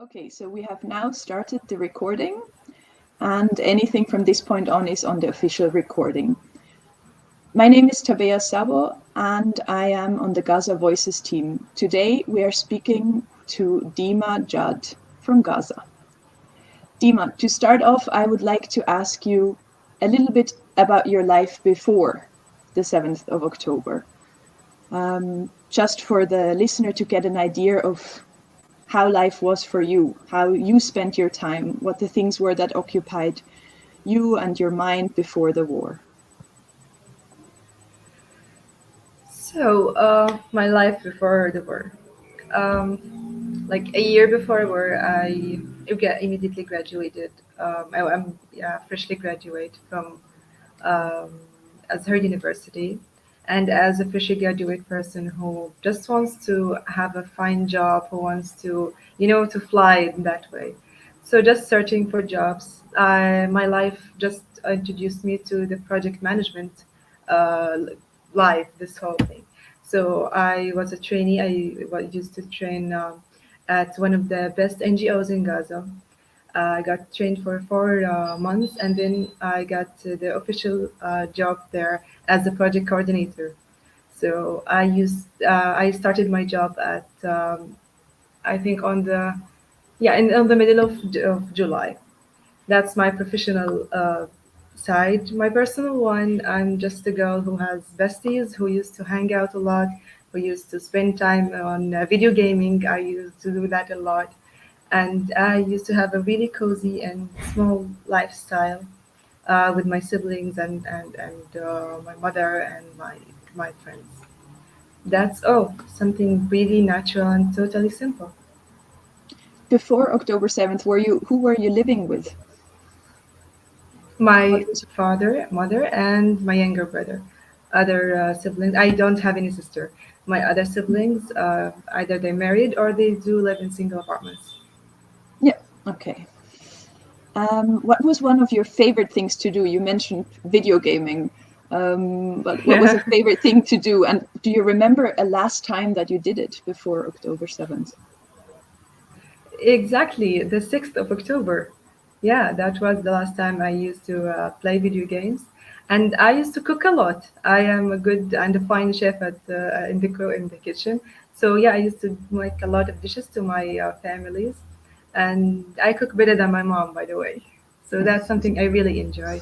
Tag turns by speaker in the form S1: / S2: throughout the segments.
S1: Okay, so we have now started the recording, and anything from this point on is on the official recording. My name is Tabea Sabo, and I am on the Gaza Voices team. Today we are speaking to Deema Jad from Gaza. Deema, to start off, I would like to ask you a little bit about your life before the 7th of October, just for the listener to get an idea of how life was for you, how you spent your time, what the things were that occupied you and your mind before the war.
S2: So, my life before the war. Like a year before war, immediately graduated. I'm freshly graduate from Azhar University, and as a freshly graduate person who just wants to have a fine job, who wants to, to fly in that way. So just searching for jobs. My life just introduced me to the project management uh, life, this whole thing. So I was a trainee. Used to train at one of the best NGOs in Gaza. I got trained for 4 months, and then I got the official job there as a project coordinator. So I started my job at I think on the middle of July. That's my professional side. My personal one, I'm just a girl who has besties, who used to hang out a lot, who used to spend time on video gaming. I used to do that a lot. And I used to have a really cozy and small lifestyle with my siblings and my mother and my friends. That's all. Something really natural and totally simple.
S1: Before October 7th, who were you living with?
S2: My
S1: What was
S2: father, mother, and my younger brother. Other siblings, I don't have any sister. My other siblings, either they married or they do live in single apartments.
S1: Yeah, okay. What was one of your favorite things to do? You mentioned video gaming, but what was a
S2: Yeah,
S1: favorite thing to do? And do you remember a last time that you did it before October 7th?
S2: exactly. The 6th of October. Yeah, that was the last time I used to play video games. And I used to cook a lot. I am a good and a fine chef in the kitchen. So yeah, I used to make a lot of dishes to my families, and I cook better than my mom, by the way. So that's something I really enjoy.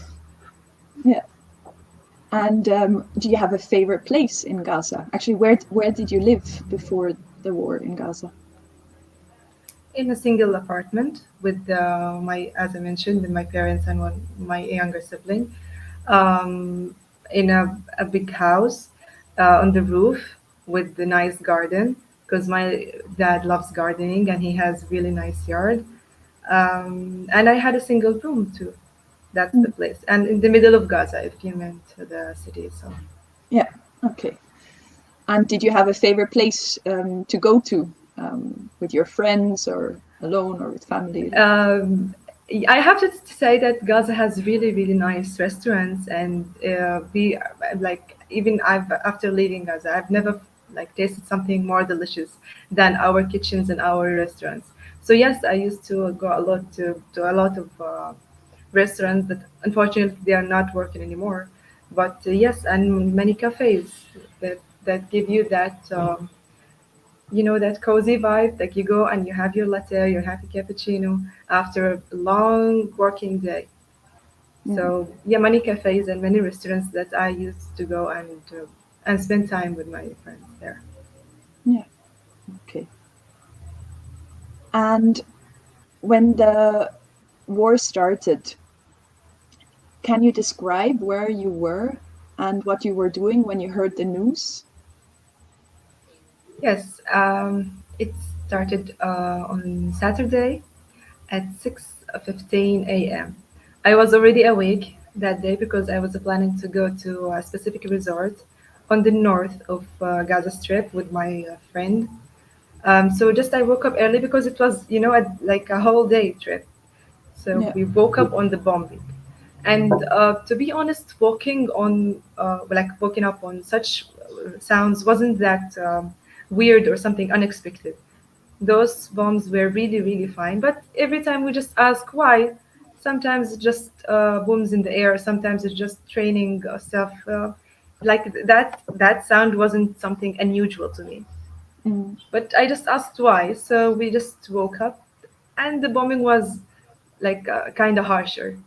S1: Yeah. And do you have a favorite place in Gaza? Actually, where did you live before the war in Gaza?
S2: In a single apartment with as I mentioned, with my parents and my younger sibling, um, in a big house on the roof with the nice garden because my dad loves gardening and he has really nice yard. And I had a single room too. That's the
S1: Mm,
S2: place. And in the middle of Gaza, if you meant the city. So
S1: yeah. Okay. And did you have a favorite place to go to with your friends or alone or with family?
S2: Um, I have to say that Gaza has really, really nice restaurants, and we like even I've after leaving Gaza, I've never like tasted something more delicious than our kitchens and our restaurants. So yes, I used to go a lot to a lot of restaurants, but unfortunately they are not working anymore. But yes, and many cafes that give you that. That cozy vibe, like you go and you have your latte, you have your cappuccino after a long working day.
S1: Yeah.
S2: So yeah, many cafes and many restaurants that I used to go and spend time with my friends there.
S1: Yeah. Okay. And when the war started, can you describe where you were and what you were doing when you heard the news?
S2: Yes, it started on Saturday at 6:15 a.m. I was already awake that day because I was planning to go to a specific resort on the north of Gaza Strip with my friend. So just I woke up early because it was, like a whole day trip. So
S1: Yeah.
S2: we woke up on the bombing. And to be honest, waking up on such sounds wasn't that weird or something unexpected. those bombs were really, really fine. But every time we just ask why. Sometimes it's just booms in the air. Sometimes it's just training stuff. Like that sound wasn't something unusual to me.
S1: Mm.
S2: But I just asked why. So we just woke up, and the bombing was like kind of harsher.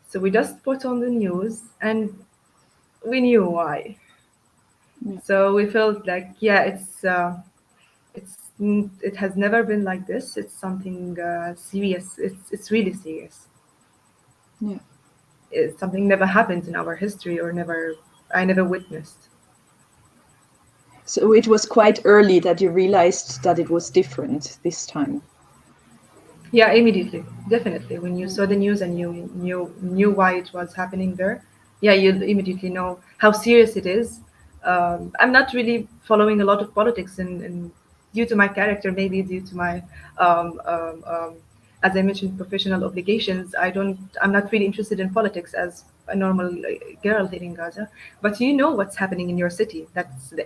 S2: So we just put on the news, and we knew why.
S1: Yeah.
S2: So we felt like, yeah, it has never been like this. It's something serious. It's really serious.
S1: Yeah.
S2: It's something never happened in our history, or never I never witnessed.
S1: So it was quite early that you realized that it was different this time.
S2: Yeah, immediately, definitely. When you
S1: Mm.
S2: saw the news and you knew why it was happening there, yeah, you immediately know how serious it is. I'm not really following a lot of politics, and due to my character, maybe due to my, um, um, um, as I mentioned, professional obligations. I'm not really interested in politics as a normal girl here in Gaza. But you know what's happening in your city. That's the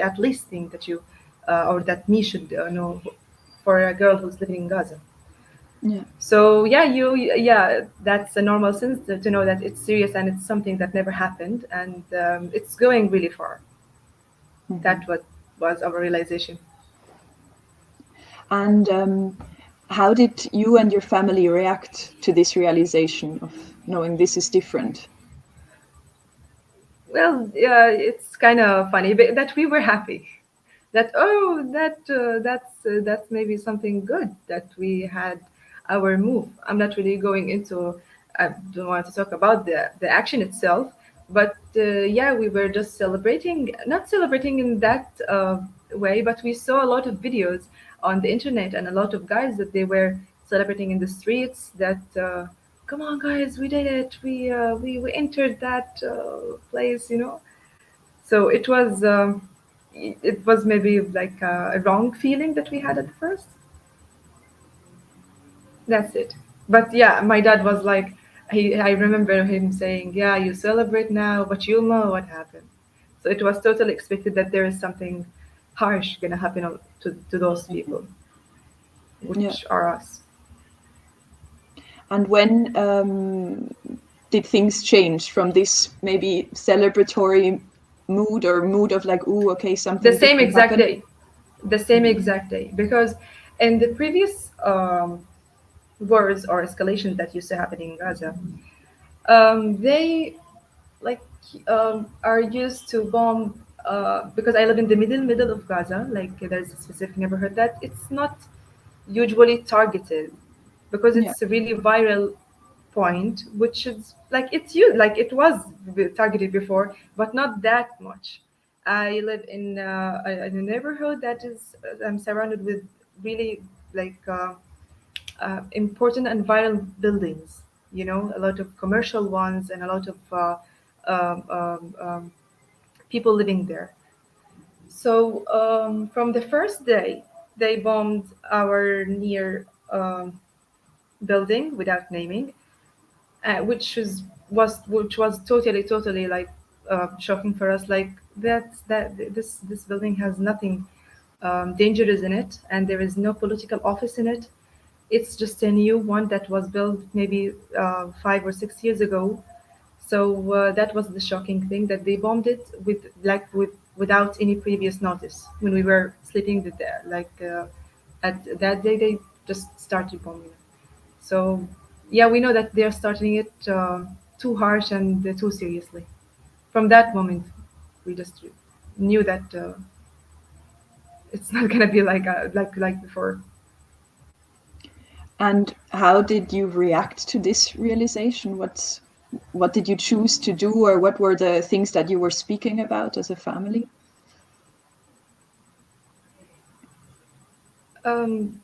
S2: at least thing that you, or that me should know for a girl who's living in Gaza.
S1: Yeah.
S2: So yeah, yeah, that's a normal sense to know that it's serious and it's something that never happened, and it's going really far.
S1: Mhm.
S2: That what was our realization.
S1: And how did you and your family react to this realization of knowing this is different?
S2: Well, yeah, it's kind of funny but that we were happy. That that's maybe something good that we had our move. I'm not really going into. I don't want to talk about the action itself, but yeah, we were just celebrating, not celebrating in that way, but we saw a lot of videos on the internet and a lot of guys that they were celebrating in the streets. That come on, guys, we did it. We entered that place, you know. So it was maybe like a wrong feeling that we had at first. That's it. But yeah, my dad was like, I remember him saying, "Yeah, you celebrate now, but you'll know what happened." So it was totally expected that there is something harsh gonna happen to those
S1: Mhm.
S2: people,
S1: Yeah.
S2: which are us.
S1: And when did things change from this maybe celebratory mood or mood of like, ooh, okay,
S2: The
S1: something
S2: same
S1: different
S2: exact
S1: happened?
S2: day, the same exact day, because in the previous wars or escalations that used to happen in Gaza, they like are used to bomb because I live in the middle of Gaza. Like there's a specific neighborhood that it's not usually targeted because
S1: Yeah.
S2: it's a really viral point, which is like it's you like it was targeted before, but not that much. I live in a neighborhood that is I'm surrounded with really like important and viral buildings. You know, a lot of commercial ones and a lot of um, um, um, people living there. So from the first day, they bombed our near building without naming, which was totally like shocking for us. Like this building has nothing dangerous in it, and there is no political office in it. It's just a new one that was built maybe 5 or 6 years ago. So that was the shocking thing that they bombed it without any previous notice when we were sleeping there. Like at that day, they just started bombing it. So yeah, we know that they're starting it too harsh and too seriously. From that moment, we just knew that it's not gonna be like before.
S1: And how did you react to this realization? What did you choose to do, or what were the things that you were speaking about as a family?
S2: Um,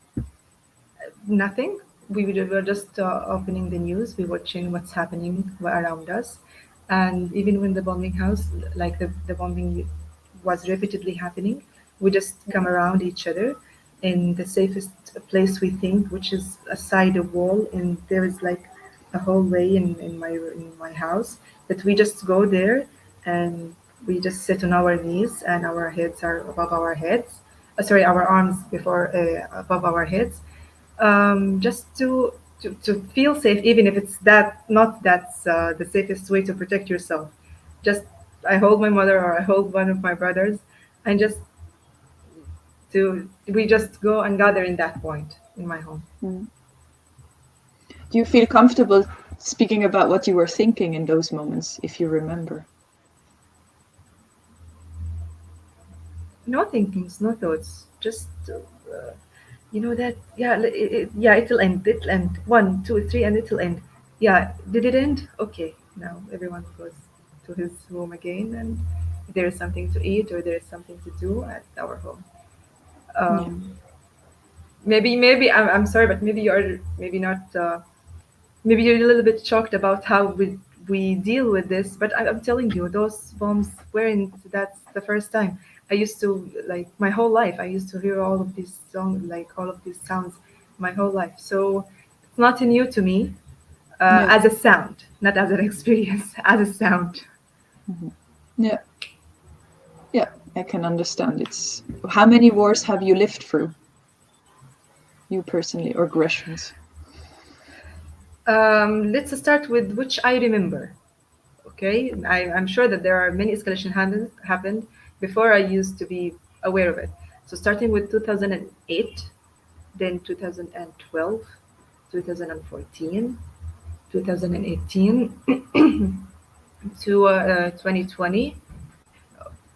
S2: Nothing. We were just opening the news, we watching what's happening around us, and even when the bombing house, like the bombing was repeatedly happening, we just come around each other in the safest place we think, which is aside a wall, and there is like a hallway in my house that we just go there, and we just sit on our knees and our heads are above our heads, sorry, our arms before above our heads, just to feel safe, even if it's that not that's the safest way to protect yourself. Just I hold my mother or I hold one of my brothers, and just to we just go and gather in that point in my home.
S1: Mm. Do you feel comfortable speaking about what you were thinking in those moments, if you remember?
S2: No thinkings, no thoughts, just that yeah, yeah, it'll end, it'll end, one, two, three, and it'll end. Yeah, did it end? Okay, now everyone goes to his home again, and there is something to eat or there is something to do at our home.
S1: Yeah.
S2: um, maybe I'm sorry, but maybe you're maybe not maybe you're a little bit shocked about how we deal with this, but I'm telling you, those bombs weren't. That's the first time. I used to, like, my whole life. I used to hear all of these songs, like all of these sounds, my whole life. So it's not new to me
S1: Yeah.
S2: as a sound, not as an experience, as a sound.
S1: Mhm. Yeah. Yeah. I can understand. It's how many wars have you lived through, you personally, or aggressions?
S2: Let's start with which I remember. Okay, I'm sure that there are many escalation happened before I used to be aware of it. So starting with 2008, then 2012, 2014, 2018 to 2020.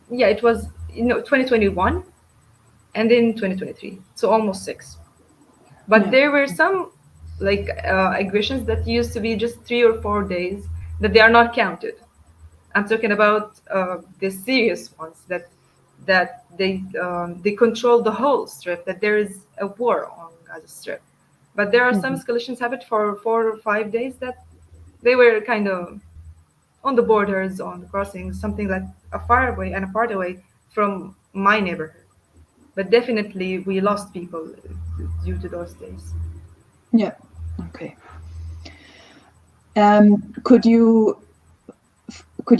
S2: Yeah, it was 2021 and then 2023. So almost six. But
S1: Yeah.
S2: there were some like aggressions that used to be just 3 or 4 days that they are not counted. I'm talking about the serious ones that they control the whole strip. That there is a war on Gaza Strip, but there are some
S1: Mhm.
S2: escalations happened for 4 or 5 days that they were kind of on the borders, on the crossings, something like a far away and a part away from my neighborhood. But definitely, we lost people due to those days.
S1: Yeah. Okay. Could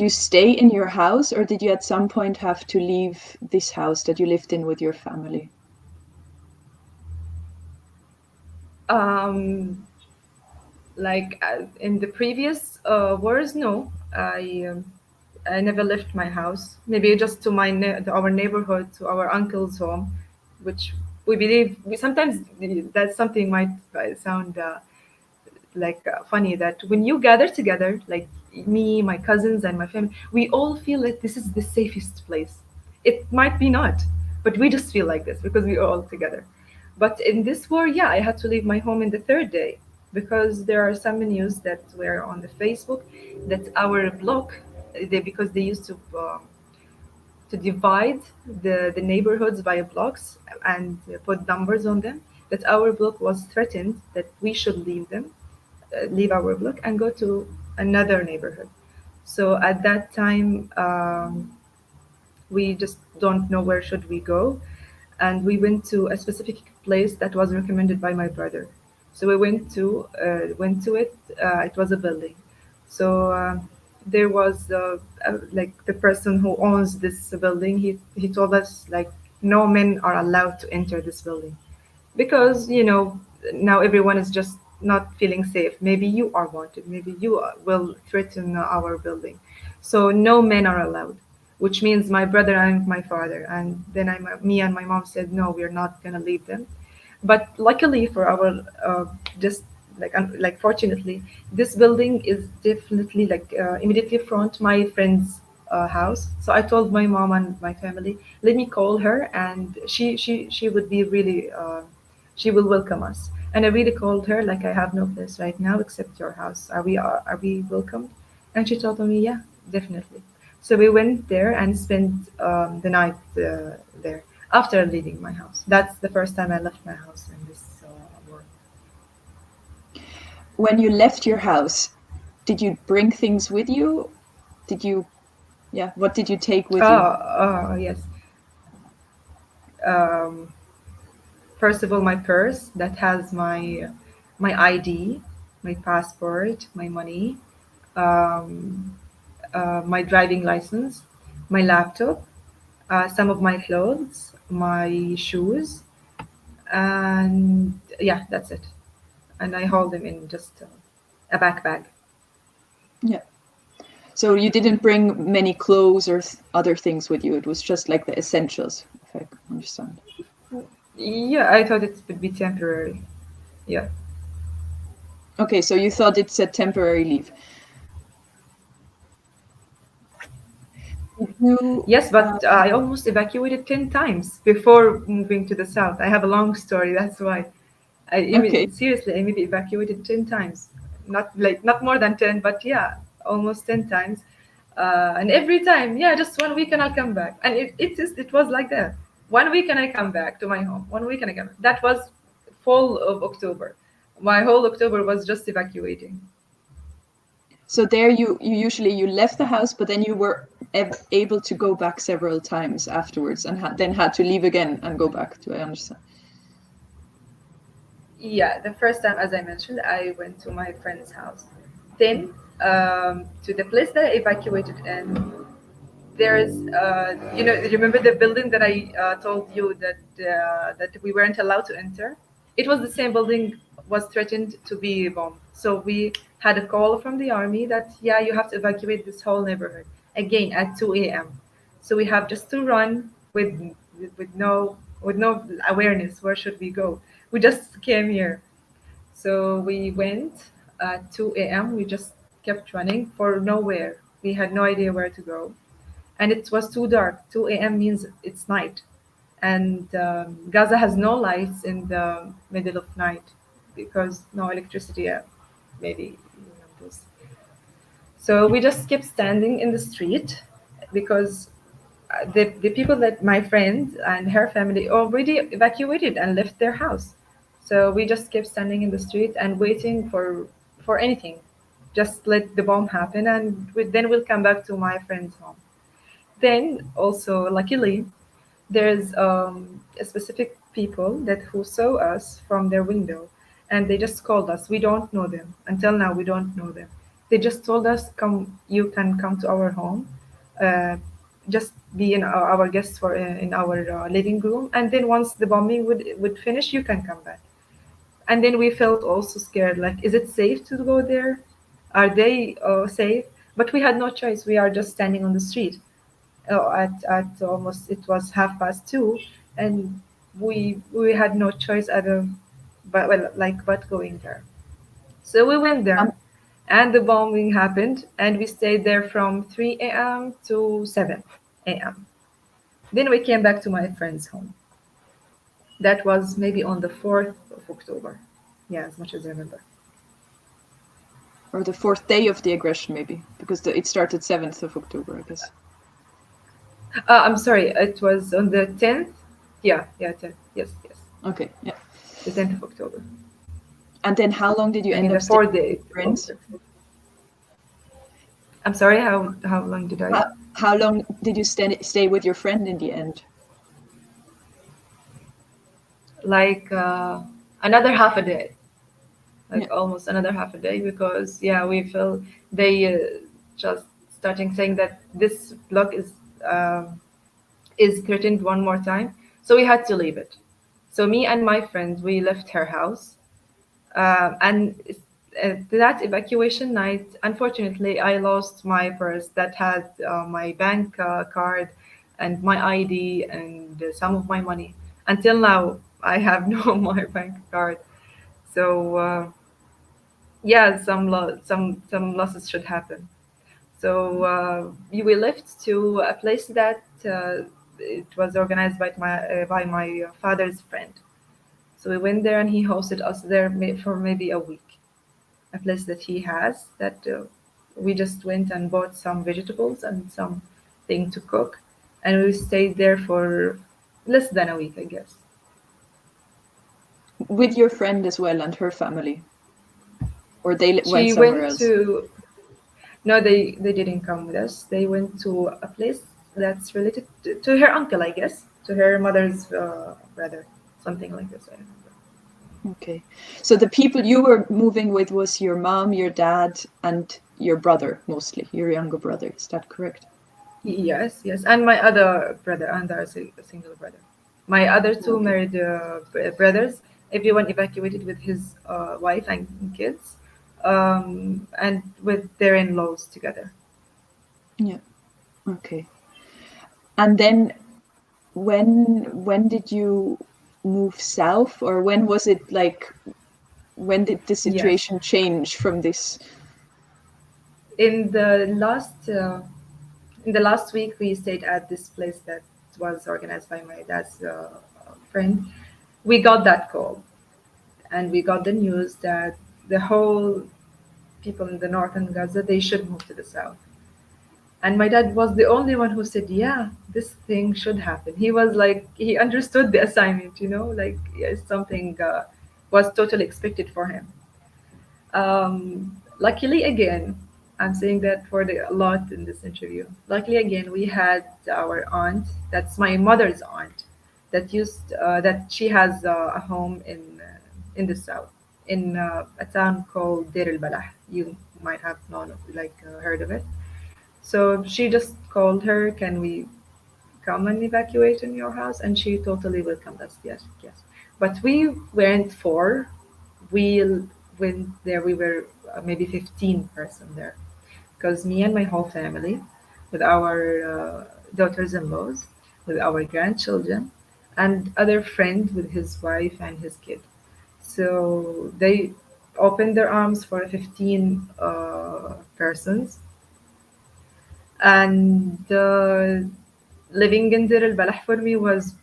S1: you stay in your house, or did you at some point have to leave this house that you lived in with your family?
S2: Um, like in the previous wars, no, I never left my house. Maybe just to to our neighborhood, to our uncle's home, which we believe we sometimes that something might sound like funny, that when you gather together, like me, my cousins, and my family, we all feel that this is the safest place. It might be not, but we just feel like this because we are all together. But in this war, yeah, I had to leave my home in the third day because there are some news that were on the Facebook that our block, because they used to divide the neighborhoods by blocks and put numbers on them, that our block was threatened, that we should leave our block and go to another neighborhood. So at that time, we just don't know where should we go, and we went to a specific place that was recommended by my brother. So we went to it. It was a building. So there was like the person who owns this building. He told us like no men are allowed to enter this building because now everyone is just not feeling safe. Maybe you are wanted, maybe you will threaten our building, so no men are allowed, which means my brother and my father, and then me and my mom said no, we're not going to leave them. But luckily for our just like fortunately, this building is definitely like immediately front my friend's house. So I told my mom and my family, let me call her, and she would be really she will welcome us. And I really called her, like, I have no place right now except your house. Are we welcomed? And she told me, yeah, definitely. So we went there and spent the night there after leaving my house. That's the first time I left my house in this war.
S1: When you left your house, did you bring things with you? Did you, yeah, what did you take with you?
S2: Yes. Um, First of all, my purse that has my ID, my passport, my money, um, my driving license, my laptop, some of my clothes, my shoes, and yeah, that's it. And I hold them in just a backpack.
S1: Yeah. So you didn't bring many clothes or other things with you. It was just like the essentials, if I understand.
S2: Yeah, I thought it would be temporary. Yeah.
S1: Okay, so you thought it's a temporary leave. Did you,
S2: Yes, but I almost evacuated 10 times before moving to the south. I have a long story, that's why.
S1: okay.
S2: Seriously, I maybe evacuated 10 times. Not more than 10, but yeah, almost 10 times. And every time, yeah, just 1 week and I'll come back. And it was like that. 1 week and I come back to my home. 1 week and I come back. That was fall of October. My whole October was just evacuating.
S1: So there you usually you left the house, but then you were able to go back several times afterwards and then had to leave again and go back to, I understand.
S2: Yeah, the first time, as I mentioned, I went to my friend's house. Then to the place that I evacuated in, there's, remember the building that I told you that we weren't allowed to enter? It was the same building was threatened to be bombed. So we had a call from the army that, yeah, you have to evacuate this whole neighborhood again at 2 a.m. So we have just to run with no awareness. Where should we go? We just came here. So we went at 2 a.m. We just kept running for nowhere. We had no idea where to go. And it was too dark. 2 a.m. means it's night. And Gaza has no lights in the middle of night because no electricity, maybe this. So we just kept standing in the street because the people that my friend and her family already evacuated and left their house. So we just kept standing in the street and waiting for anything. Just let the bomb happen, and then we'll come back to my friend's home. Then also, luckily, there's a specific people that who saw us from their window, and they just called us. We don't know them until now. We don't know them. They just told us, "Come, you can come to our home. Uh, just be in our guests for in our living room, and then once the bombing would finish, you can come back." And then we felt also scared. Like, is it safe to go there? Are they safe? But we had no choice. We are just standing on the street at almost it was 2:30, and we had no choice other but well like but going there. So we went
S1: Um,
S2: there, and the bombing happened, and we stayed there from 3 a.m. to 7 a.m. Then we came back to my friend's home. That was maybe on the 4th of October. Yeah, as much as I remember.
S1: or the fourth day of the aggression, maybe, because it started 7th of October, I guess.
S2: I'm sorry, it was on the 10th. Yeah, 10th. Yes, yes,
S1: Okay, yeah.
S2: the 10th of October.
S1: And then how long did you
S2: I mean,
S1: end
S2: the
S1: up staying
S2: fourth
S1: with
S2: day.
S1: your friends?
S2: I'm sorry, how long did I?
S1: How long did you stay with your friend in the end?
S2: Like another half a day,
S1: Yeah.
S2: like almost another half a day, because yeah, we feel they just starting saying that this block is threatened one more time, so we had to leave it. So me and my friend, we left her house, and that evacuation night, unfortunately, I lost my purse that had my bank card and my ID and some of my money. Until now, I have no more bank card. So yeah, some losses should happen. So we left to a place that it was organized by my father's friend. So we went there, and he hosted us there for maybe a week. A place that he has that we just went and bought some vegetables and something to cook, and we stayed there for less than a week, I guess.
S1: With your friend as well and her family, or they went
S2: She
S1: somewhere
S2: went
S1: else?
S2: to No, they didn't come with us. They went to a place that's related to her uncle, I guess, to her mother's brother, something like this. I remember.
S1: Okay. So the people you were moving with was your mom, your dad, and your brother, mostly, your younger brother. Is that correct?
S2: Yes, yes. And my other brother, and there's a single brother. My other two
S1: Okay.
S2: married brothers, everyone evacuated with his wife and kids, and with their in-laws together.
S1: Yeah. Okay. And then when did you move south, or when was it like, when did the
S2: Yes.
S1: situation change from this?
S2: In the last in the last week, we stayed at this place that was organized by my dad's friend. We got that call, and we got the news that the whole people in the northern Gaza they should move to the south. And my dad was the only one who said, "Yeah, this thing should happen." He was like, he understood the assignment, like yes, something was totally expected for him. Luckily, again, I'm saying that for a lot in this interview. Luckily, again, we had our aunt. That's my mother's aunt. That she has a home in the south, in a town called Deir Al-Balah. You might have known, heard of it. So she just called her, "Can we come and evacuate in your house?" And she totally welcomed us. Yes, yes. But we weren't four. We went there. We were maybe 15 person there, because me and my whole family, with our daughters-in-laws, with our grandchildren, and other friend with his wife and his kid. So they opened their arms for 15 persons, and living in Dir al-Balah for me was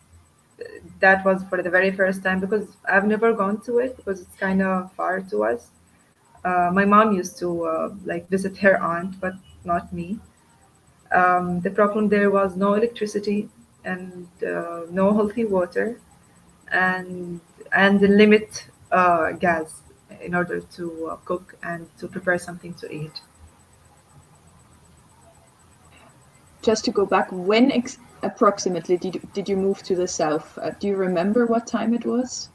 S2: that was for the very first time, because I've never gone to it because it's kind of far to us. My mom used to visit her aunt, but not me. The problem there was no electricity and no healthy water, and the limit gas in order to cook and to prepare something to eat.
S1: Just to go back, when approximately did you move to the south? Do you remember what time it was?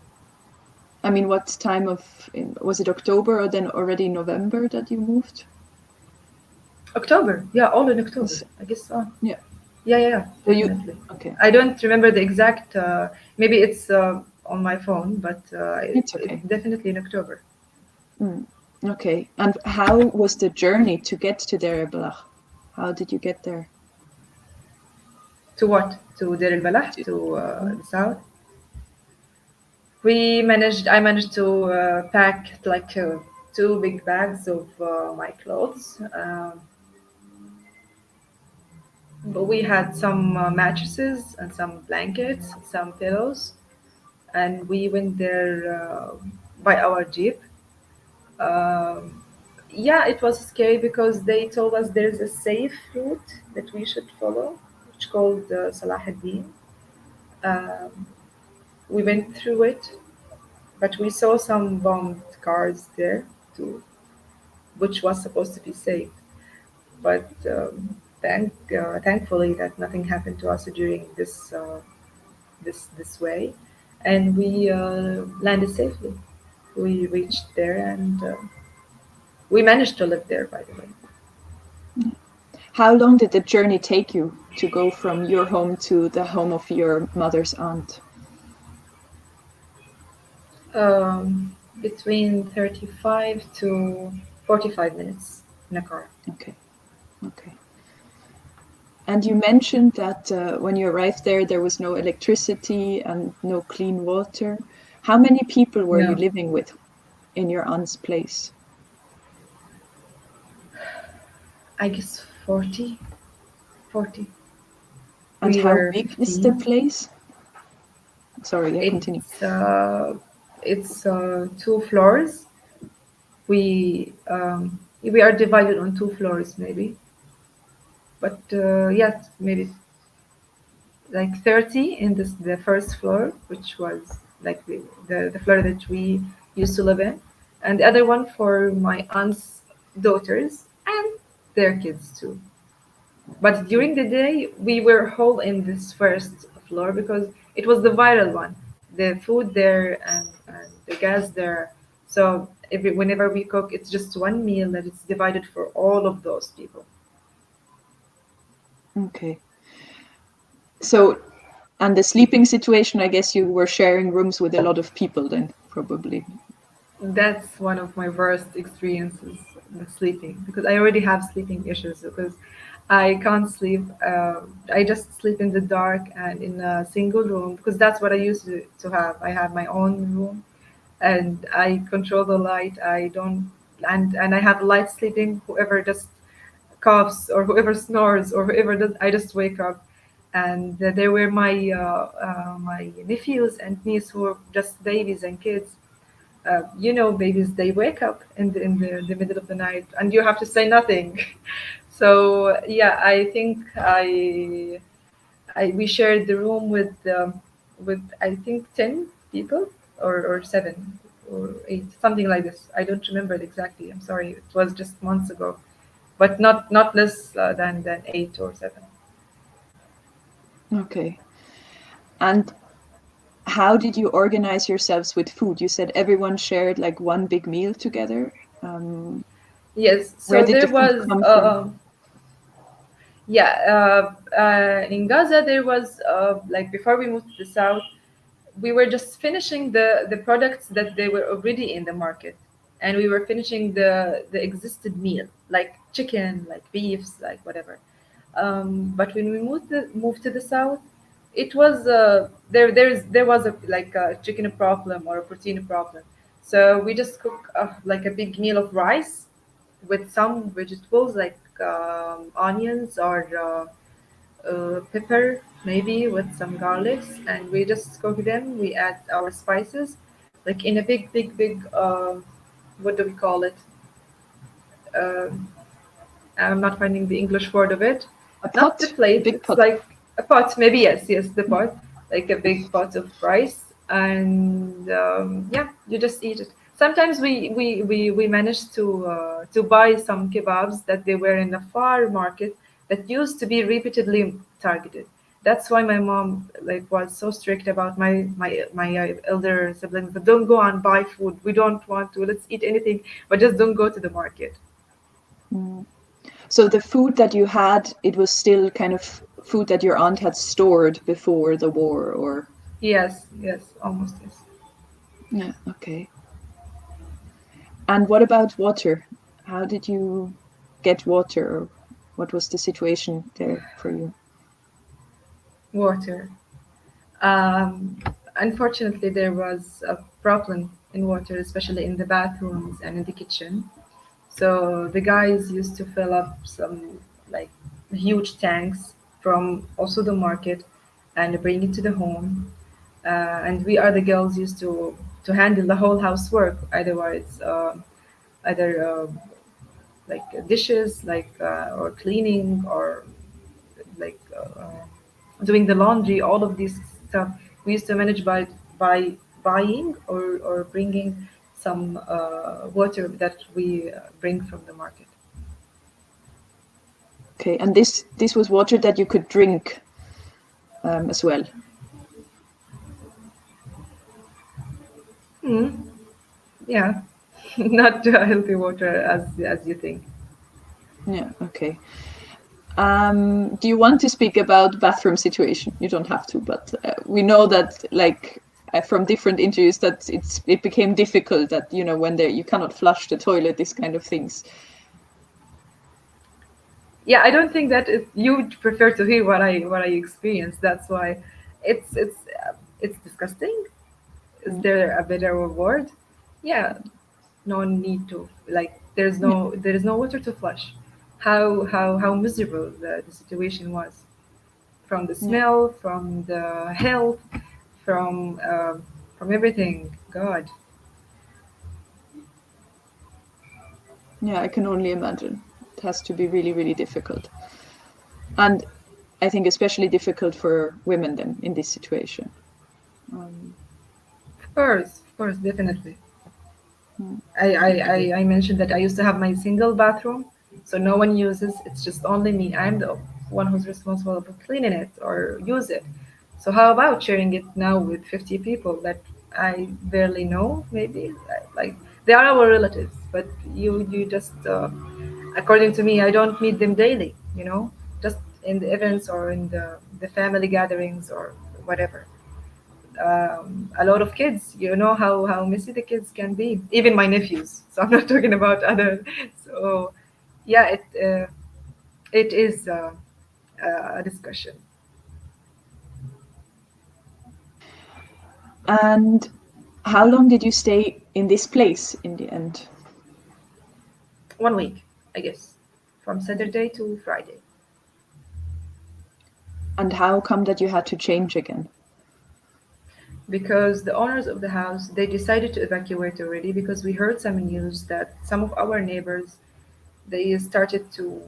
S1: I mean, what time was it, October or then already November that you moved?
S2: October, yeah, all in October,
S1: Yes.
S2: I guess.
S1: Yeah.
S2: Yeah, yeah, yeah,
S1: So you,
S2: definitely.
S1: okay.
S2: I don't remember the exact. Maybe it's on my phone, but
S1: It's
S2: it
S1: okay.
S2: definitely in October.
S1: Mm. Okay. And how was the journey to get to Deir al-Balah? How did you get there?
S2: To what? To Deir al-Balah, to
S1: Mm.
S2: the south. I managed to pack two big bags of my clothes. But we had some mattresses and some blankets, some pillows, and we went there by our jeep. Um, yeah, it was scary because they told us there's a safe route that we should follow, which called Salah ad-Din. Um, we went through it, but we saw some bombed cars there too, which was supposed to be safe. But thankfully that nothing happened to us during this way, and we landed safely. We reached there, and we managed to live there, by the way.
S1: How long did the journey take you to go from your home to the home of your mother's aunt?
S2: Between 35 to 45 minutes in a car.
S1: Okay. Okay. And you mentioned that when you arrived there, there was no electricity and no clean water. How many people were you
S2: No,
S1: living with in your aunt's place?
S2: I guess 40. 40.
S1: And
S2: We
S1: how
S2: were
S1: big is the
S2: 15.
S1: place? Sorry, yeah, continue.
S2: It's two floors. We are divided on two floors, maybe, but yeah, maybe like 30 in the first floor, which was like the floor that we used to live in, and the other one for my aunt's daughters and their kids too. But during the day, we were whole in this first floor because it was the viral one. The food there and the gas there. So whenever we cook, it's just one meal that it's divided for all of those people.
S1: Okay. So, and the sleeping situation, I guess you were sharing rooms with a lot of people then, probably.
S2: That's one of my worst experiences, the sleeping, because I already have sleeping issues because I can't sleep. I just sleep in the dark and in a single room because that's what I used to have. I have my own room and I control the light. I don't, and I have light sleeping. Whoever just coughs or whoever snores or whoever does, I just wake up. And there were my nephews and niece who were just babies and kids. Babies, they wake up in the middle of the night and you have to say nothing. So yeah, I think we shared the room with I think 10 people or 7 or 8, something like this. I don't remember it exactly. I'm sorry, it was just months ago, but not less than 8 or 7.
S1: Okay. And how did you organize yourselves with food? You said everyone shared like one big meal together. Um,
S2: Yes,
S1: where
S2: so
S1: did the
S2: there
S1: food
S2: was
S1: come from?
S2: in Gaza there was like before we moved to the south, we were just finishing the products that they were already in the market, and we were finishing the existed meal like chicken, like beefs, like whatever. But when we moved to the south, it was there was a like a chicken problem or a protein problem. So we just cook like a big meal of rice with some vegetables like onions or pepper, maybe with some garlics, and we just cook them. We add our spices, like in a big. What do we call it? Um I'm not finding the English word of it.
S1: A
S2: Not the
S1: pot? A
S2: plate.
S1: big
S2: It's
S1: pot.
S2: like a pot. Maybe yes, the pot. Like a big pot of rice, and yeah, you just eat it. Sometimes we managed to buy some kebabs that they were in a far market that used to be repeatedly targeted. That's why my mom like was so strict about my elder siblings. But don't go and buy food. We don't want to. Let's eat anything, but just don't go to the market.
S1: Mm. So the food that you had, it was still kind of food that your aunt had stored before the war, or
S2: Yes, almost yes.
S1: yeah, okay. And what about water? How did you get water, or what was the situation there for you?
S2: Water. Unfortunately, there was a problem in water, especially in the bathrooms and in the kitchen. So the guys used to fill up some like huge tanks from also the market and bring it to the home. And we are the girls used to handle the whole housework. Otherwise, either like dishes, like or cleaning or like doing the laundry, all of this stuff we used to manage by buying or bringing some water that we bring from the market.
S1: Okay, and this was water that you could drink as well.
S2: Mm, yeah, not healthy water as you think.
S1: Yeah, okay. Do you want to speak about bathroom situation? You don't have to, but we know that like from different interviews that it became difficult that when you cannot flush the toilet, this kind of things.
S2: Yeah, I don't think that you would prefer to hear what I experienced. That's why it's disgusting. Is
S1: Mm.
S2: there a better word? Yeah, no need to like
S1: Yeah,
S2: there is no water to flush. How miserable the situation was, from the
S1: yeah,
S2: smell, from the health, from everything. God.
S1: yeah. I can only imagine. It has to be really, really difficult, and I think especially difficult for women then in this situation. Um,
S2: Of course, definitely.
S1: mm,
S2: I mentioned that I used to have my single bathroom, so no one uses. It's just only me. I'm the one who's responsible for cleaning it or use it. So how about sharing it now with 50 people that I barely know? Maybe like they are our relatives, but you just according to me, I don't meet them daily. Just in the events or in the family gatherings or whatever. A lot of kids, you know how messy the kids can be, even my nephews. So I'm not talking about other. So yeah, it is a discussion.
S1: And how long did you stay in this place in the end?
S2: 1 week, I guess, from Saturday to Friday.
S1: And how come that you had to change again?
S2: Because the owners of the house, they decided to evacuate already, because we heard some news that some of our neighbors, they started to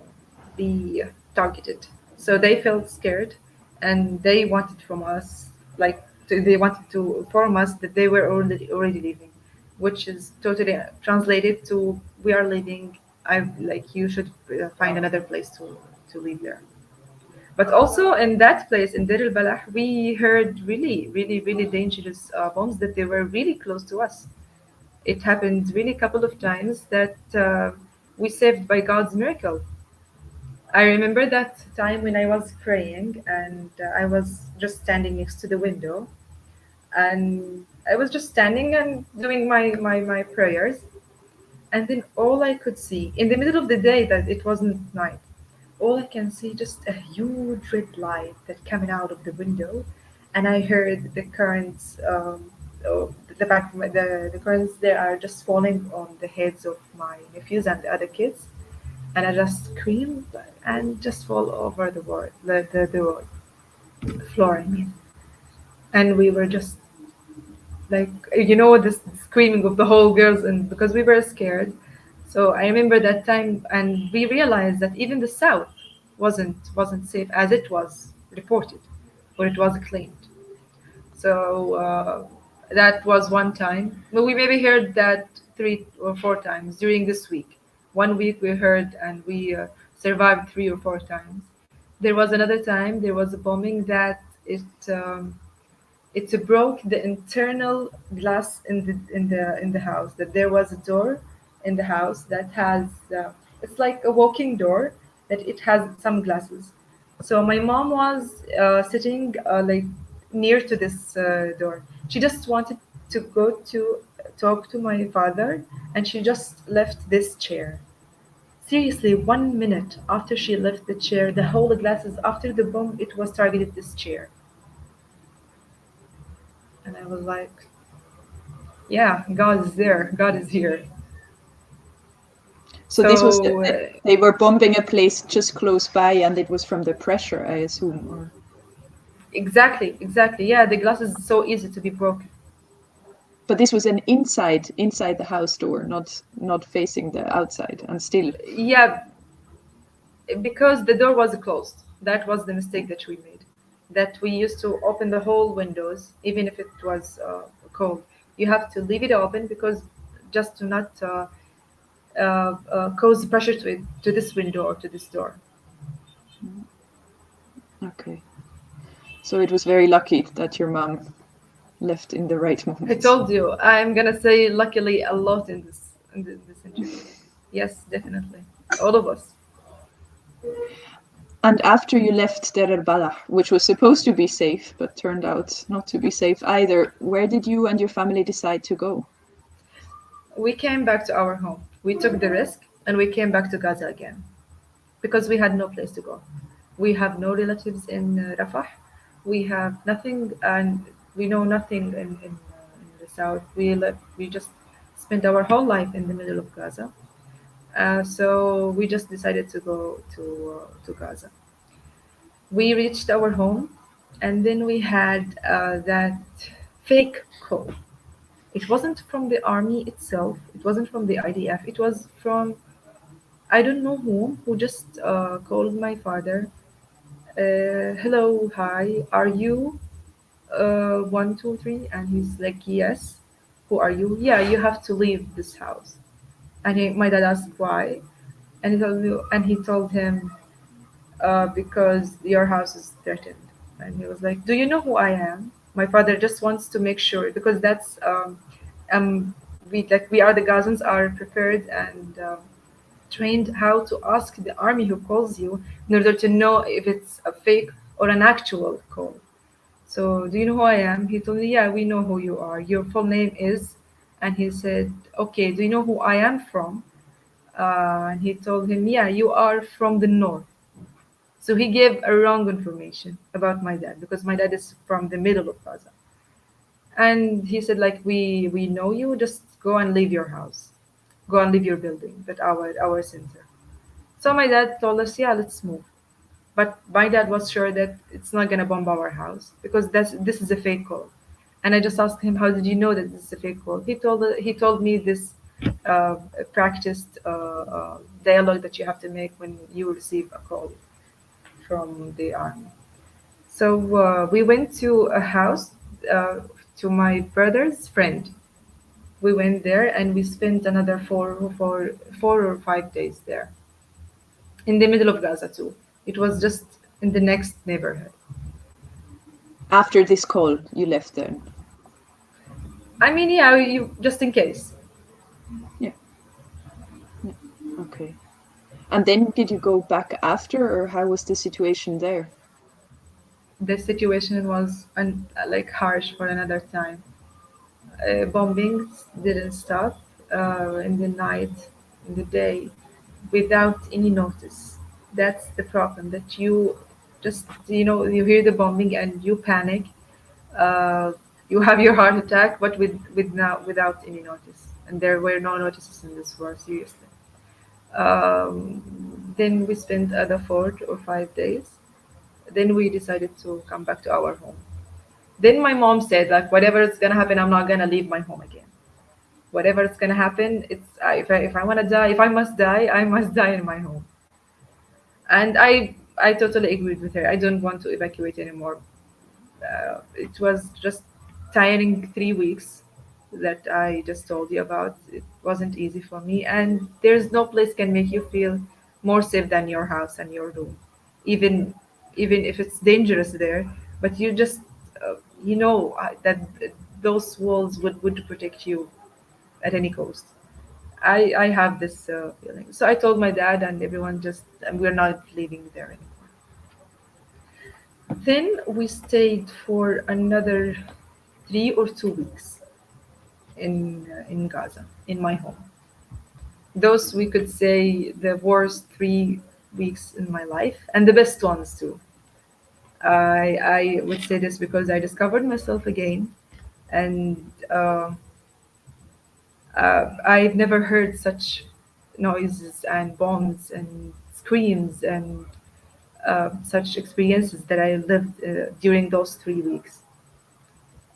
S2: be targeted. So they felt scared, and they wanted from us, like they wanted to inform us that they were already leaving, which is totally translated to we are leaving. I like you should find another place to live there. But also in that place in Deir Al-Balah, we heard really, really, really dangerous bombs that they were really close to us. It happened really a couple of times that we saved by God's miracle. I remember that time when I was praying, and I was just standing next to the window, and I was just standing and doing my prayers. And then all I could see in the middle of the day, that it wasn't night, all I can see just a huge red light that coming out of the window, and I heard the currents, the back, the currents there are just falling on the heads of my nephews and the other kids, and I just screamed and just fall over the wall, the road, floor, I mean, and we were just like, this screaming of the whole girls, and because we were scared. So I remember that time, and we realized that even the south wasn't safe as it was reported, or it was claimed. So that was one time. Well, we maybe heard that 3 or 4 times during this week. 1 week we heard, and we survived 3 or 4 times. There was another time there was a bombing that it broke the internal glass in the house. That there was a door in the house that has it's like a walking door, that it has some glasses. So my mom was sitting like near to this door. She just wanted to go to talk to my father, and she just left this chair. Seriously, 1 minute after she left the chair, the whole glasses after the bomb, it was targeted this chair. And I was like, yeah, God is there. God is here.
S1: So this was
S2: So
S1: they were bombing a place just close by, and it was from the pressure, I assume. Or
S2: exactly, exactly. Yeah, the glass is so easy to be broken.
S1: but this was an inside the house door, not facing the outside, and still.
S2: Yeah, because the door was closed. That was the mistake that we made. That we used to open the whole windows, even if it was cold. You have to leave it open, because just to not cause pressure to it, to this window or to this door.
S1: Okay. So it was very lucky that your mom left in the right
S2: I
S1: moment.
S2: told you, I'm gonna say luckily a lot in this interview. Yes, definitely, all of us.
S1: And after you left Deir al-Balah, which was supposed to be safe, but turned out not to be safe either, where did you and your family decide to go?
S2: We came back to our home. We took the risk, and we came back to Gaza again, because we had no place to go. We have no relatives in Rafah. We have nothing, and we know nothing in the south. We just spent our whole life in the middle of Gaza. So we just decided to go to Gaza. We reached our home, and then we had that fake call. It wasn't from the army itself. It wasn't from the IDF. It was from I don't know who just called my father. Hello, hi, are you 1, 2, 3? And he's like, yes. Who are you? Yeah, you have to leave this house. And my dad asked why, and he told him because your house is threatened. And he was like, do you know who I am? My father just wants to make sure, because um we are the Gazans are prepared, and trained how to ask the army who calls you in order to know if it's a fake or an actual call. So, do you know who I am? He told me, yeah, we know who you are. Your full name is, and he said, okay, do you know who I am from? And he told him, yeah, you are from the north. So he gave a wrong information about my dad because my dad is from the middle of Gaza. And he said, like, we know you, just go and leave your house. Go and leave your building, but our center. So my dad told us, yeah, let's move. But my dad was sure that it's not gonna bomb our house because this is a fake call. And I just asked him, how did you know that this is a fake call? He told me this uh, practiced dialogue that you have to make when you receive a call from the army. So we went to a house uh, to my brother's friend. We went there and we spent another 4 or 5 days there in the middle of Gaza too. It was just in the next neighborhood.
S1: After this call, you left then?
S2: I mean, yeah, you just in case.
S1: Yeah. Yeah. Okay. And then did you go back after, or how was the situation there?
S2: The situation was like harsh for another time. Bombings didn't stop in the night, in the day, without any notice. That's the problem. That you just you hear the bombing and you panic. Uh, you have your heart attack, but with now without any notice. And there were no notices in this war. Seriously. Um, then we spent other 4 or 5 days. Then we decided to come back to our home. Then my mom said, like, whatever is gonna happen, I'm not gonna leave my home again. Whatever is gonna happen, if I wanna die, if I must die, I must die in my home. And I totally agreed with her. I don't want to evacuate anymore. It was just tiring 3 weeks that I just told you about. It wasn't easy for me, and there's no place can make you feel more safe than your house and your room, even even if it's dangerous there. But you just that those walls would protect you at any cost. I have this feeling. So I told my dad and everyone just we're not living there anymore. Then we stayed for another 3 or 2 weeks in Gaza, in my home. Those we could say the worst 3 weeks in my life and the best ones too. I would say this because I discovered myself again, and I've never heard such noises and bombs and screams and such experiences that I lived during those 3 weeks.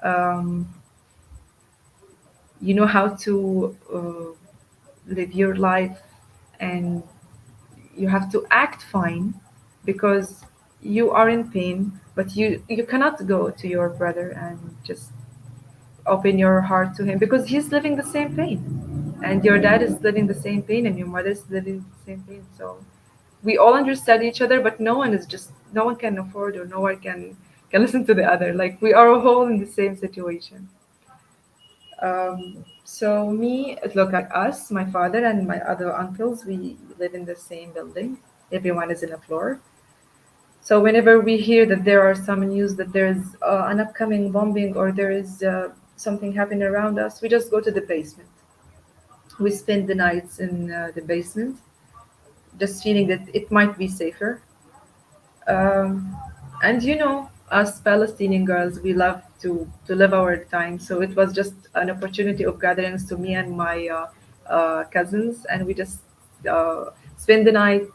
S2: Um, you know how to live your life, and you have to act fine because you are in pain, but you cannot go to your brother and just open your heart to him because he's living the same pain, and your dad is living the same pain, and your mother is living the same pain. So we all understand each other, but no one can afford, or no one can listen to the other. Like, we are all in the same situation. So me, look at us, my father and my other uncles, we live in the same building. Everyone is in a floor. So whenever we hear that there are some news that there is an upcoming bombing, or there is something happening around us, we just go to the basement. We spend the nights in the basement, just feeling that it might be safer. Um, and us Palestinian girls, we love to live our time. So it was just an opportunity of gatherings to me and my cousins, and we just spend the night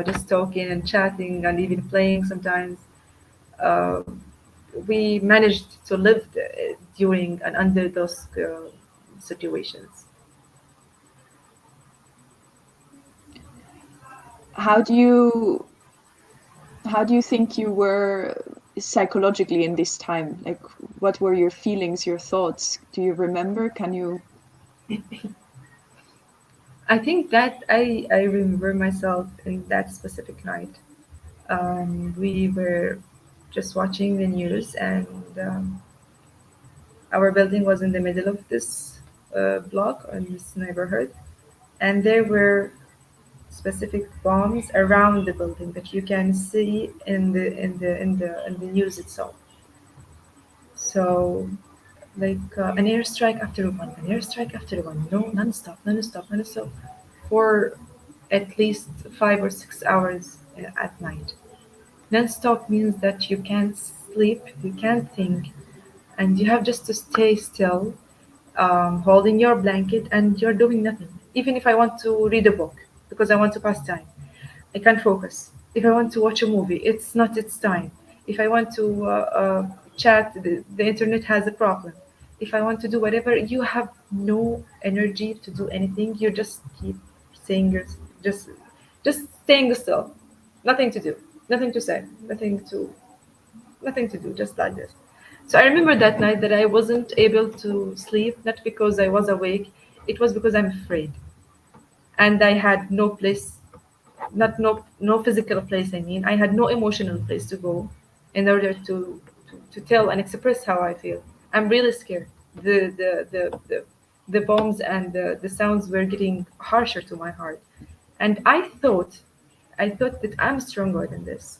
S2: just talking and chatting and even playing sometimes. Uh, we managed to live during and under those situations.
S1: How do you how do you think you were psychologically in this time? Like, what were your feelings, your thoughts? Do you remember? Can you?
S2: I think that I remember myself in that specific night. We were just watching the news, and our building was in the middle of this block or in this neighborhood, and there were specific bombs around the building that you can see in the news itself. So like an airstrike after one, an airstrike after one, no, non-stop, non-stop, non-stop, for at least 5 or 6 hours at night. Non-stop means that you can't sleep, you can't think, and you have just to stay still, holding your blanket, and you're doing nothing. Even if I want to read a book because I want to pass time, I can't focus. If I want to watch a movie, it's not its time. If I want to chat, the internet has a problem. If I want to do whatever, you have no energy to do anything. You just keep saying your, just just staying still, nothing to do, nothing to say, nothing to do, just like this. So I remember that night that I wasn't able to sleep, not because I was awake, it was because I'm afraid, and I had no place, not no physical place. I mean, I had no emotional place to go in order to tell and express how I feel. I'm really scared. The bombs and the sounds were getting harsher to my heart, and I thought that I'm stronger than this.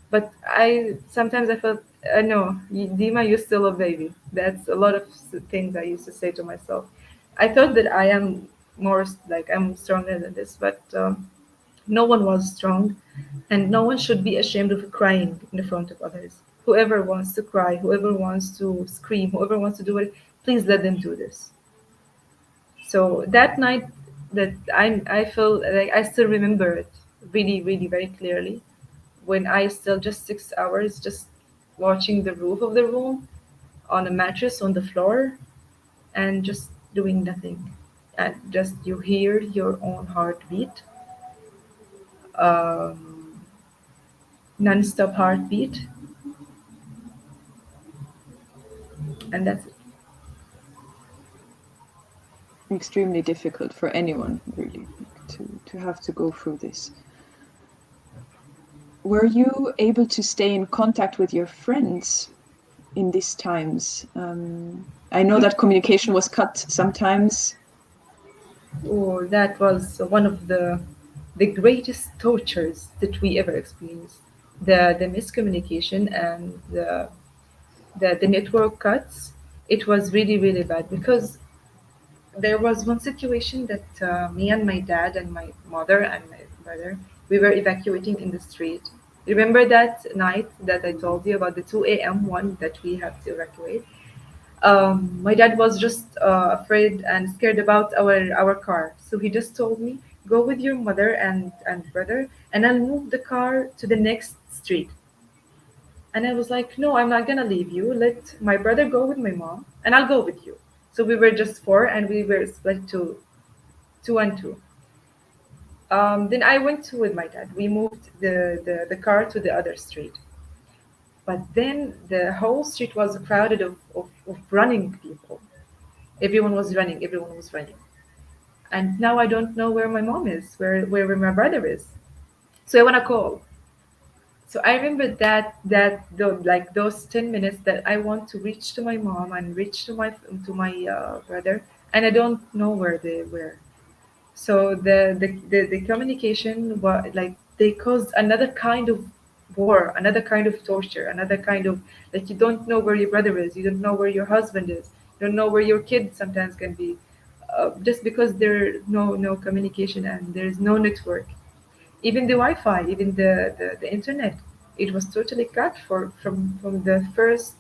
S2: But I sometimes I felt, no, Dima, you're still a baby. That's a lot of things I used to say to myself. I thought that I am more like I'm stronger than this, but no one was strong, and no one should be ashamed of crying in the front of others. Whoever wants to cry, whoever wants to scream, whoever wants to do it, please let them do this. So that night, that I feel like I still remember it really, really very clearly, when I still just 6 hours just watching the roof of the room on a mattress on the floor and just doing nothing. And just you hear your own heartbeat, um, non-stop heartbeat, and that's it.
S1: Extremely difficult for anyone, really, to have to go through this. Were you able to stay in contact with your friends in these times? I know that communication was cut sometimes.
S2: Oh, that was one of the greatest tortures that we ever experienced. The miscommunication and the network cuts. It was really, really bad, because there was one situation that me and my dad and my mother and my brother, we were evacuating in the street. Remember that night that I told you about the 2 a.m. one that we have to evacuate? My dad was just afraid and scared about our car, so he just told me, go with your mother and brother, and I'll move the car to the next street. And I was like, no, I'm not gonna leave you. Let my brother go with my mom, and I'll go with you. So we were just four, and we were split to two and two. Then I went to with my dad. We moved the car to the other street. But then the whole street was crowded of running people. Everyone was running, everyone was running. And now I don't know where my mom is, where my brother is. So I wanna call. So I remember like those 10 minutes that I want to reach to my mom and reach to my brother, and I don't know where they were. So the communication was like they caused another kind of war, another kind of torture, another kind of, like, you don't know where your brother is, you don't know where your husband is, you don't know where your kid sometimes can be, just because there's no communication and there's no network. Even the Wi-Fi, even the internet, it was totally cut from the first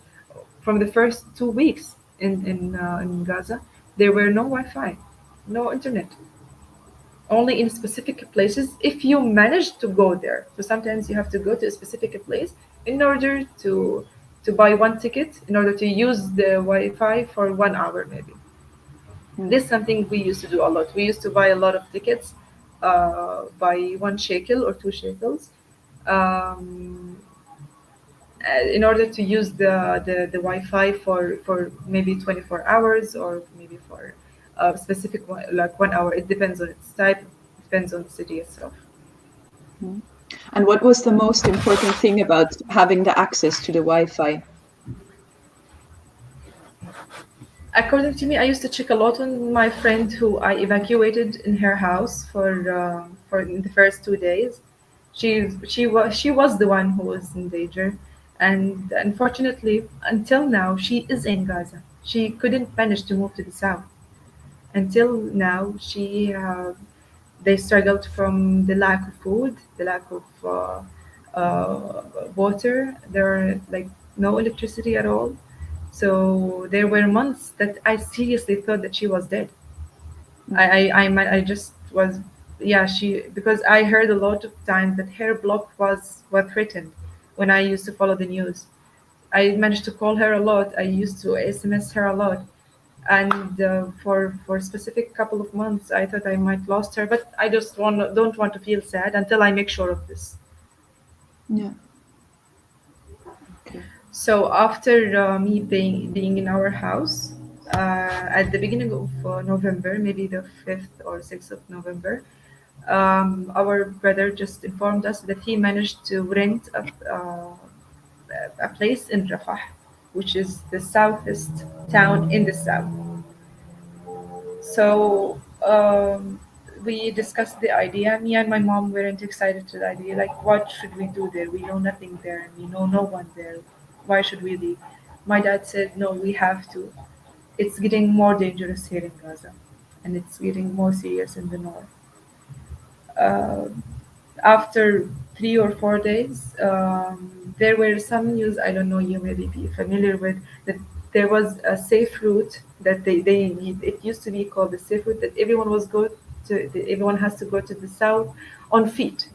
S2: 2 weeks in Gaza. There were no Wi-Fi, no internet, only in specific places if you manage to go there. So sometimes you have to go to a specific place in order to buy one ticket in order to use the Wi-Fi for 1 hour maybe. This is something we used to do a lot. We used to buy a lot of tickets, by 1 shekel or 2 shekels, um, in order to use the Wi-Fi for maybe 24 hours, or maybe for a specific one, like 1 hour. It depends on its type, depends on the city itself.
S1: And what was the most important thing about having the access to the Wi-Fi?
S2: According to me, I used to check a lot on my friend who I evacuated in her house for in the first 2 days. She was the one who was in danger, and unfortunately, until now, she is in Gaza. She couldn't manage to move to the south. Until now, they struggled from the lack of food, the lack of water. There are like no electricity at all. So there were months that I seriously thought that she was dead. I just was, yeah, she, because I heard a lot of times that her block was threatened when I used to follow the news. I managed to call her a lot. I used to SMS her a lot, and for specific couple of months, I thought I might lost her. But I just don't want to feel sad until I make sure of this.
S1: Yeah. Okay.
S2: So after me being in our house at the beginning of November, maybe the 5th or 6th of November, our brother just informed us that he managed to rent a place in Rafah, which is the southest town in the south. So we discussed the idea. Me and my mom weren't excited to the idea. Like, what should we do there? We know nothing there, and we know no one there. Why should we leave? My dad said, no, we have to. It's getting more dangerous here in Gaza, and it's getting more serious in the north. Uh, After 3 or 4 days, there were some news. I don't know, you may be familiar with that. There was a safe route that they it used to be called the safe route that everyone has to go to the south on feet.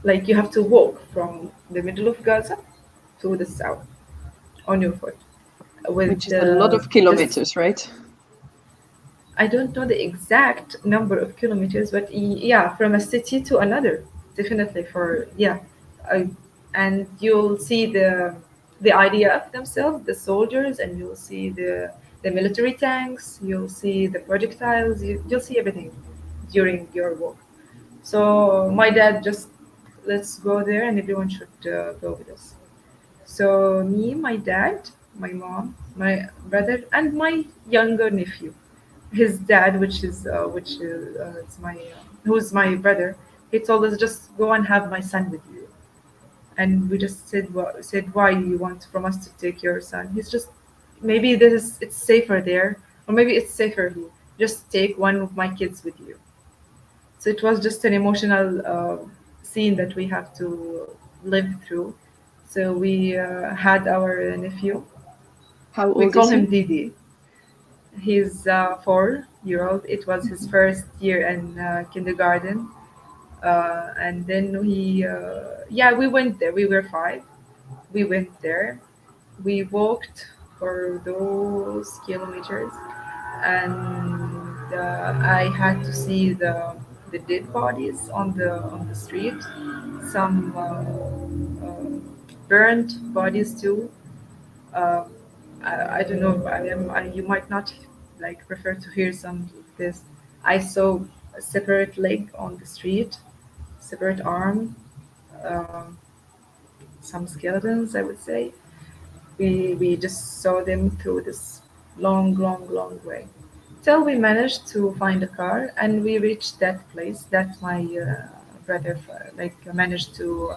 S2: Like you have to walk from the middle of Gaza to the south on your foot.
S1: Which is a lot of kilometers, right?
S2: I don't know the exact number of kilometers, but yeah, from a city to another, definitely for yeah, I, and you'll see the IDF themselves, the soldiers, and you'll see the military tanks, you'll see the projectiles, you'll see everything during your walk. So my dad just, let's go there, and everyone should go with us. So me, my dad, my mom, my brother, and my younger nephew, his dad, which is my who's my brother, he told us, just go and have my son with you. And we just said, why you want from us to take your son? He's just, maybe it's safer there, or maybe it's safer here. Just take one of my kids with you. So it was just an emotional scene that we have to live through. So we had our nephew.
S1: How
S2: We
S1: old
S2: call
S1: is
S2: him
S1: he?
S2: Didi. He's 4-year old. It was his first year in kindergarten. And then yeah, we went there. We were 5. We went there. We walked for those kilometers, and I had to see the dead bodies on the street. Some burnt bodies too. Um, I don't know. You might not like prefer to hear some of this. I saw a separate leg on the street, separate arm, um, some skeletons, I would say. We just saw them through this long, long, long way till we managed to find a car, and we reached that place that my brother managed to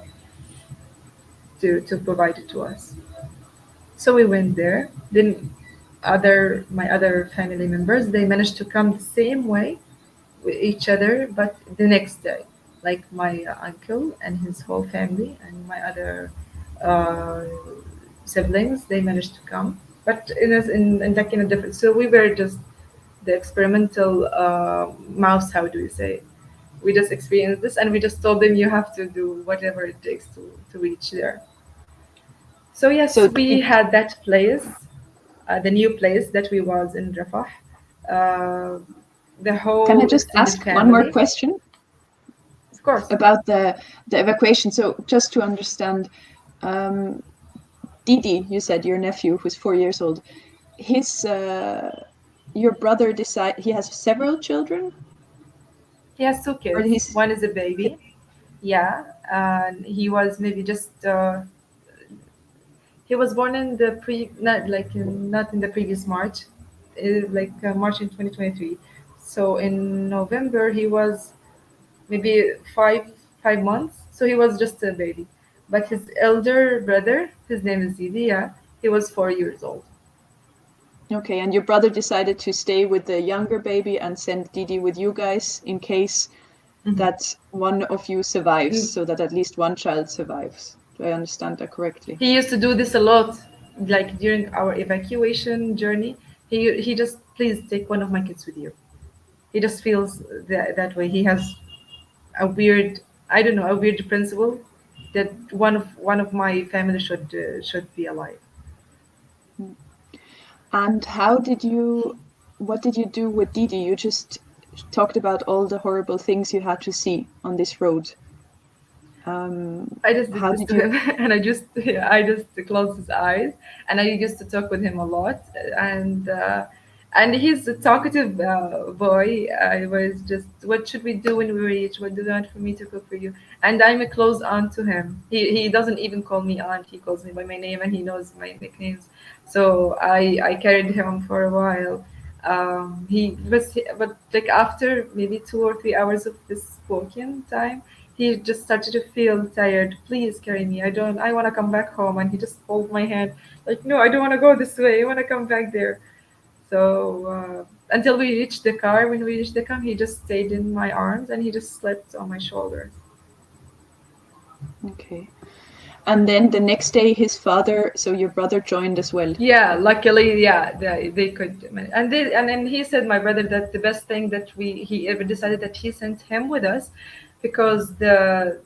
S2: provide it to us. So we went there. Then my other family members, they managed to come the same way with each other, but the next day, like my uncle and his whole family, and my other uh, siblings, they managed to come, but in a different. So we were just the experimental mouse. How do you say? We just experienced this, and we just told them, you have to do whatever it takes to reach there. So yes,
S1: So
S2: we had that place, the new place that we was in Rafah. Uh, the
S1: can I
S2: whole
S1: just
S2: extended
S1: ask one more
S2: family,
S1: question
S2: of course.
S1: about the evacuation? So just to understand, um, Didi, you said your nephew who's 4 years old, his your brother he has several children,
S2: He has two
S1: or
S2: kids.
S1: he's
S2: One is a baby, yeah, and he was maybe just he was born in not in the previous March, March in 2023. So in November he was maybe five months. So he was just a baby. But his elder brother, his name is Didi, yeah, he was 4 years old.
S1: Okay, and your brother decided to stay with the younger baby and send Didi with you guys in case that one of you survives,
S2: Mm.
S1: so that at least one child survives. Do I understand that correctly?
S2: He used to do this a lot, like during our evacuation journey. He just, please take one of my kids with you. He just feels that way. He has a weird, I don't know, a weird principle that one of my family should be alive.
S1: And what did you do with Didi? You just talked about all the horrible things you had to see on this road.
S2: I just did
S1: How
S2: this
S1: did
S2: to
S1: you?
S2: him, and I just closed his eyes, and I used to talk with him a lot, and uh, and he's a talkative boy. I was just, what should we do when we reach? What do you want for me to cook for you? And I'm a close aunt to him. He doesn't even call me aunt. He calls me by my name, and he knows my nicknames. So I carried him for a while. But like after maybe 2 or 3 hours of this walking time, he just started to feel tired. Please carry me. I want to come back home. And he just hold my hand, like, no, I don't want to go this way. I want to come back there. So until we reached the car, when we reached the car, he just stayed in my arms and he just slept on my shoulders.
S1: Okay. And then the next day, his father, so your brother joined as well.
S2: Yeah, luckily, yeah, they could, and then he said, my brother, that the best thing that he ever decided, that he sent him with us, because the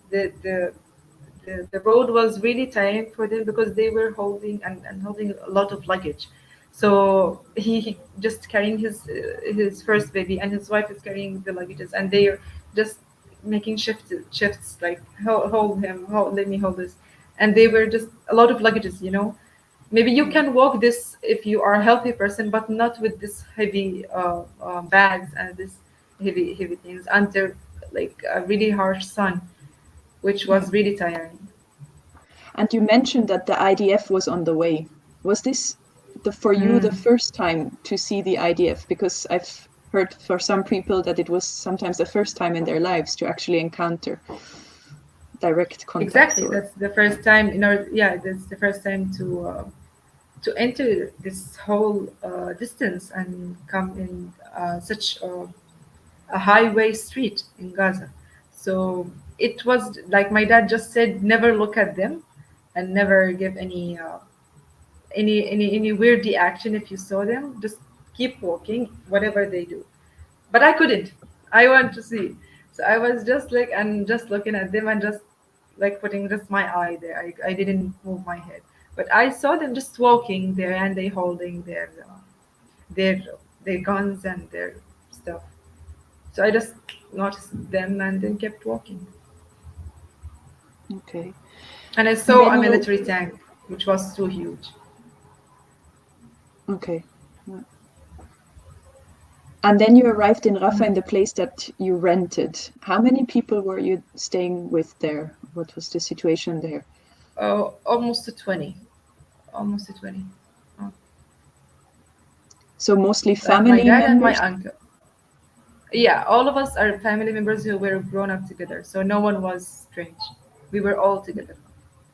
S2: road was really tiring for them, because they were holding and holding a lot of luggage. So he just carrying his first baby, and his wife is carrying the luggages, and they are just making shifts, like, hold him, let me hold this. And they were just a lot of luggages. Maybe you can walk this if you are a healthy person, but not with this heavy bags and this heavy things under like a really harsh sun, which
S1: Yeah.
S2: was really tiring.
S1: And you mentioned that the IDF was on the way. Was this for you the
S2: Mm.
S1: first time to see the IDF? Because I've heard for some people that it was sometimes the first time in their lives to actually encounter direct contact
S2: Exactly.
S1: or
S2: That's the first time in our, yeah. That's the first time to enter this whole distance and come in such a highway street in Gaza. So it was like my dad just said, never look at them, and never give any weird reaction if you saw them. Just keep walking, whatever they do. But I couldn't. I want to see. So I was just like, and just looking at them, and just like putting just my eye there. I didn't move my head. But I saw them just walking there, and they holding their their guns and their stuff. So I just noticed them and then kept walking.
S1: okay.
S2: And I
S1: And
S2: saw
S1: then
S2: a
S1: you
S2: military tank, which was too huge.
S1: okay. Yeah. And then you arrived in Rafah in the place that you rented. How many people were you staying with there? What was the situation there?
S2: Almost to 20. Almost to 20. Oh.
S1: So mostly
S2: Like my
S1: family
S2: dad and my
S1: members?
S2: uncle. Yeah, all of us are family members who were grown up together, so no one was strange. We were all together.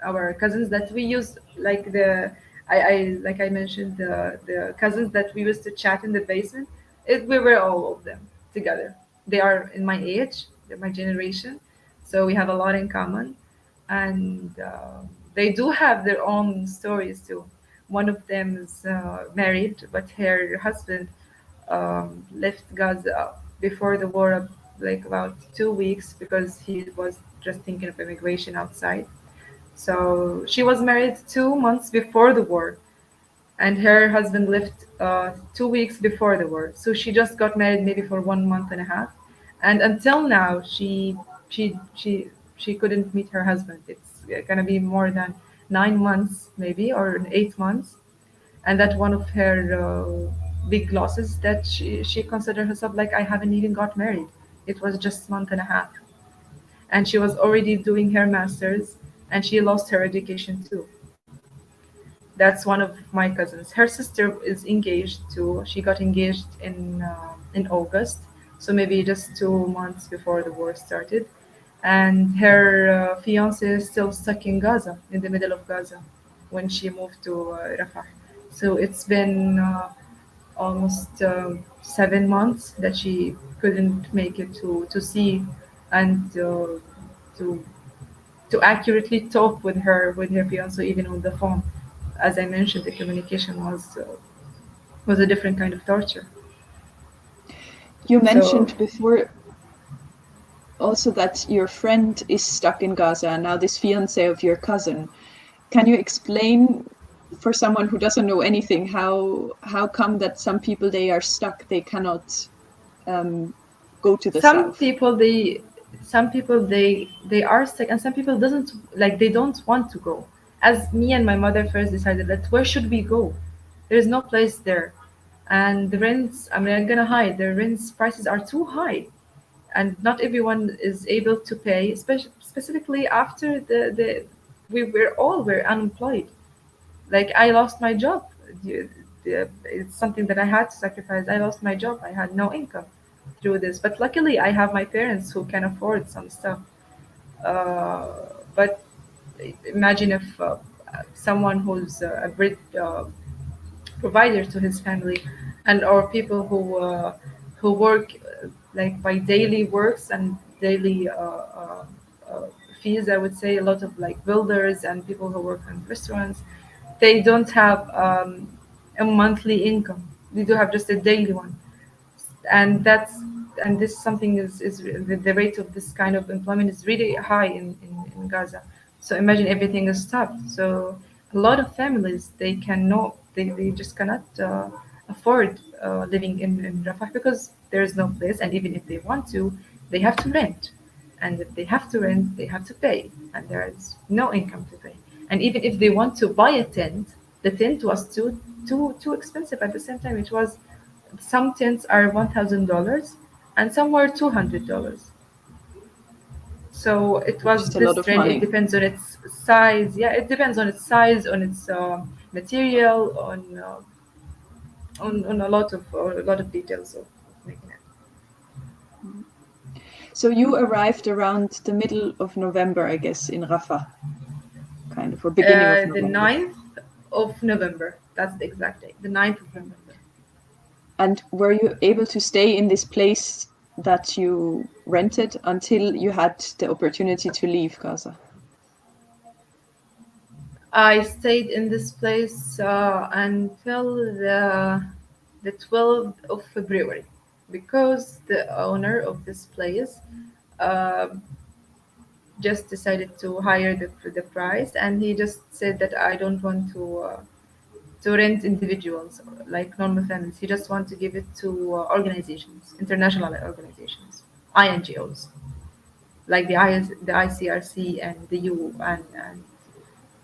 S2: Our cousins that we used, like like I mentioned, the cousins that we used to chat in the basement. We were all of them together. They are in my age, they're my generation, so we have a lot in common, and they do have their own stories too. One of them is married, but her husband left Gaza before the war, like about 2 weeks, because he was just thinking of immigration outside. So she was married 2 months before the war, and her husband left 2 weeks before the war. So she just got married maybe for 1 month and a half, and until now she couldn't meet her husband. It's gonna be more than 9 months, maybe, or 8 months, and that one of her big losses, that she considered herself like, I haven't even got married. It was just month and a half, and she was already doing her masters, and she lost her education too. That's one of my cousins. Her sister is engaged too. She got engaged in August, so maybe just 2 months before the war started. And her fiance is still stuck in Gaza, in the middle of Gaza, when she moved to Rafah. So it's been almost 7 months that she couldn't make it to see and to to accurately talk with her fiance even on the phone. As I mentioned, the communication was a different kind of torture.
S1: You
S2: So
S1: mentioned before also that your friend is stuck in Gaza, and now this fiance of your cousin. Can you explain for someone who doesn't know anything how come that some people they are stuck, they cannot go to the
S2: some
S1: south?
S2: people they some people they are sick, and some people doesn't, like, they don't want to go. As me and my mother first decided that where should we go, there is no place there, and the rents, I mean, I'm gonna hide, the rents prices are too high, and not everyone is able to pay, specifically after the we were unemployed. Like, I lost my job. It's something that I had to sacrifice. I lost my job. I had no income through this, but luckily I have my parents who can afford some stuff. But imagine if someone who's a great provider to his family, and or people who work like by daily works and daily uh, fees. I would say a lot of like builders and people who work in restaurants, they don't have a monthly income. They do have just a daily one, and that's and this something is the rate of this kind of employment is really high in Gaza. So imagine everything is stopped. So a lot of families, they just cannot afford living in Rafah because there is no place, and even if they want to, they have to rent, and if they have to rent, they have to pay, and there is no income to pay. And even if they want to buy a tent, the tent was too expensive at the same time. It was, some tents are $1,000 and some were $200. So it
S1: Which
S2: was
S1: is a lot
S2: this
S1: of
S2: range. It
S1: money.
S2: depends on its size. Yeah, it depends on its size, on its material, on a lot of details of making it.
S1: So you arrived around the middle of November, I guess, in Rafah, kind of, or beginning of
S2: The
S1: November.
S2: 9th of November. That's the exact date. The 9th of November.
S1: And were you able to stay in this place that you rented until you had the opportunity to leave Gaza?
S2: I stayed in this place until the 12th of February, because the owner of this place uh, just decided to higher the price, and he just said that I don't want to rent individuals like normal families. He just want to give it to organizations, international organizations, INGOs, like the ICRC and the U and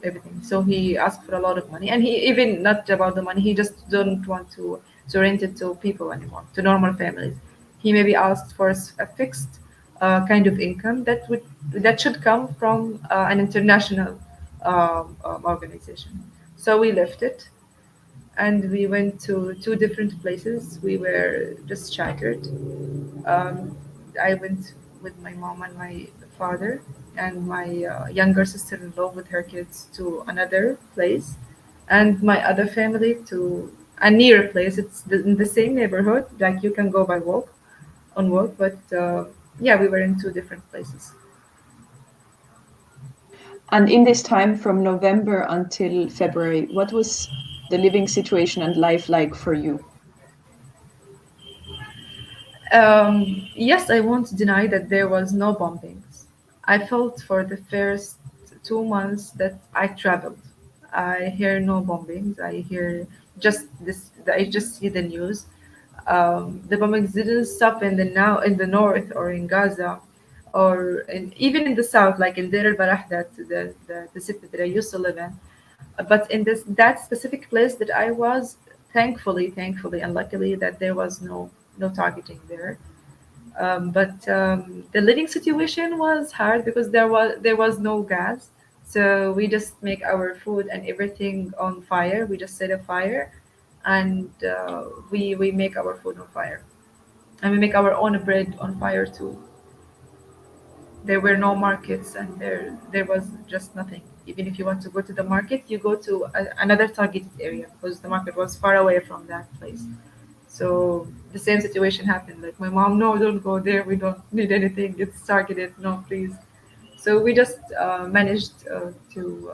S2: everything. So he asked for a lot of money, and he even not about the money. He just don't want to rent it to people anymore, to normal families. He maybe asked for a fixed kind of income that should come from an international organization. So we left it, and we went to two different places. We were just shattered. um, I went with my mom and my father and my younger sister-in-law with her kids to another place, and my other family to a near place. It's in the same neighborhood. Like, you can go by walk, but yeah, we were in two different places.
S1: And in this time from November until February, what was the living situation and life like for you?
S2: Yes, I won't deny that there was no bombings. I felt for the first 2 months that I traveled. I hear no bombings. I hear just this. I just see the news. The bombings didn't stop in the north or in Gaza, or even in the south, like in Deir Al-Balah, that the city that I used to live in. But in that specific place that I was, thankfully, and luckily, that there was no targeting there. But the living situation was hard because there was no gas, so we just make our food and everything on fire. We just set a fire, and we make our food on fire. and we make our own bread on fire too. There were no markets, and there was just nothing. Even if you want to go to the market, you go to another targeted area because the market was far away from that place. So the same situation happened. Like my mom, no, don't go there. We don't need anything. It's targeted. No, please. So we just to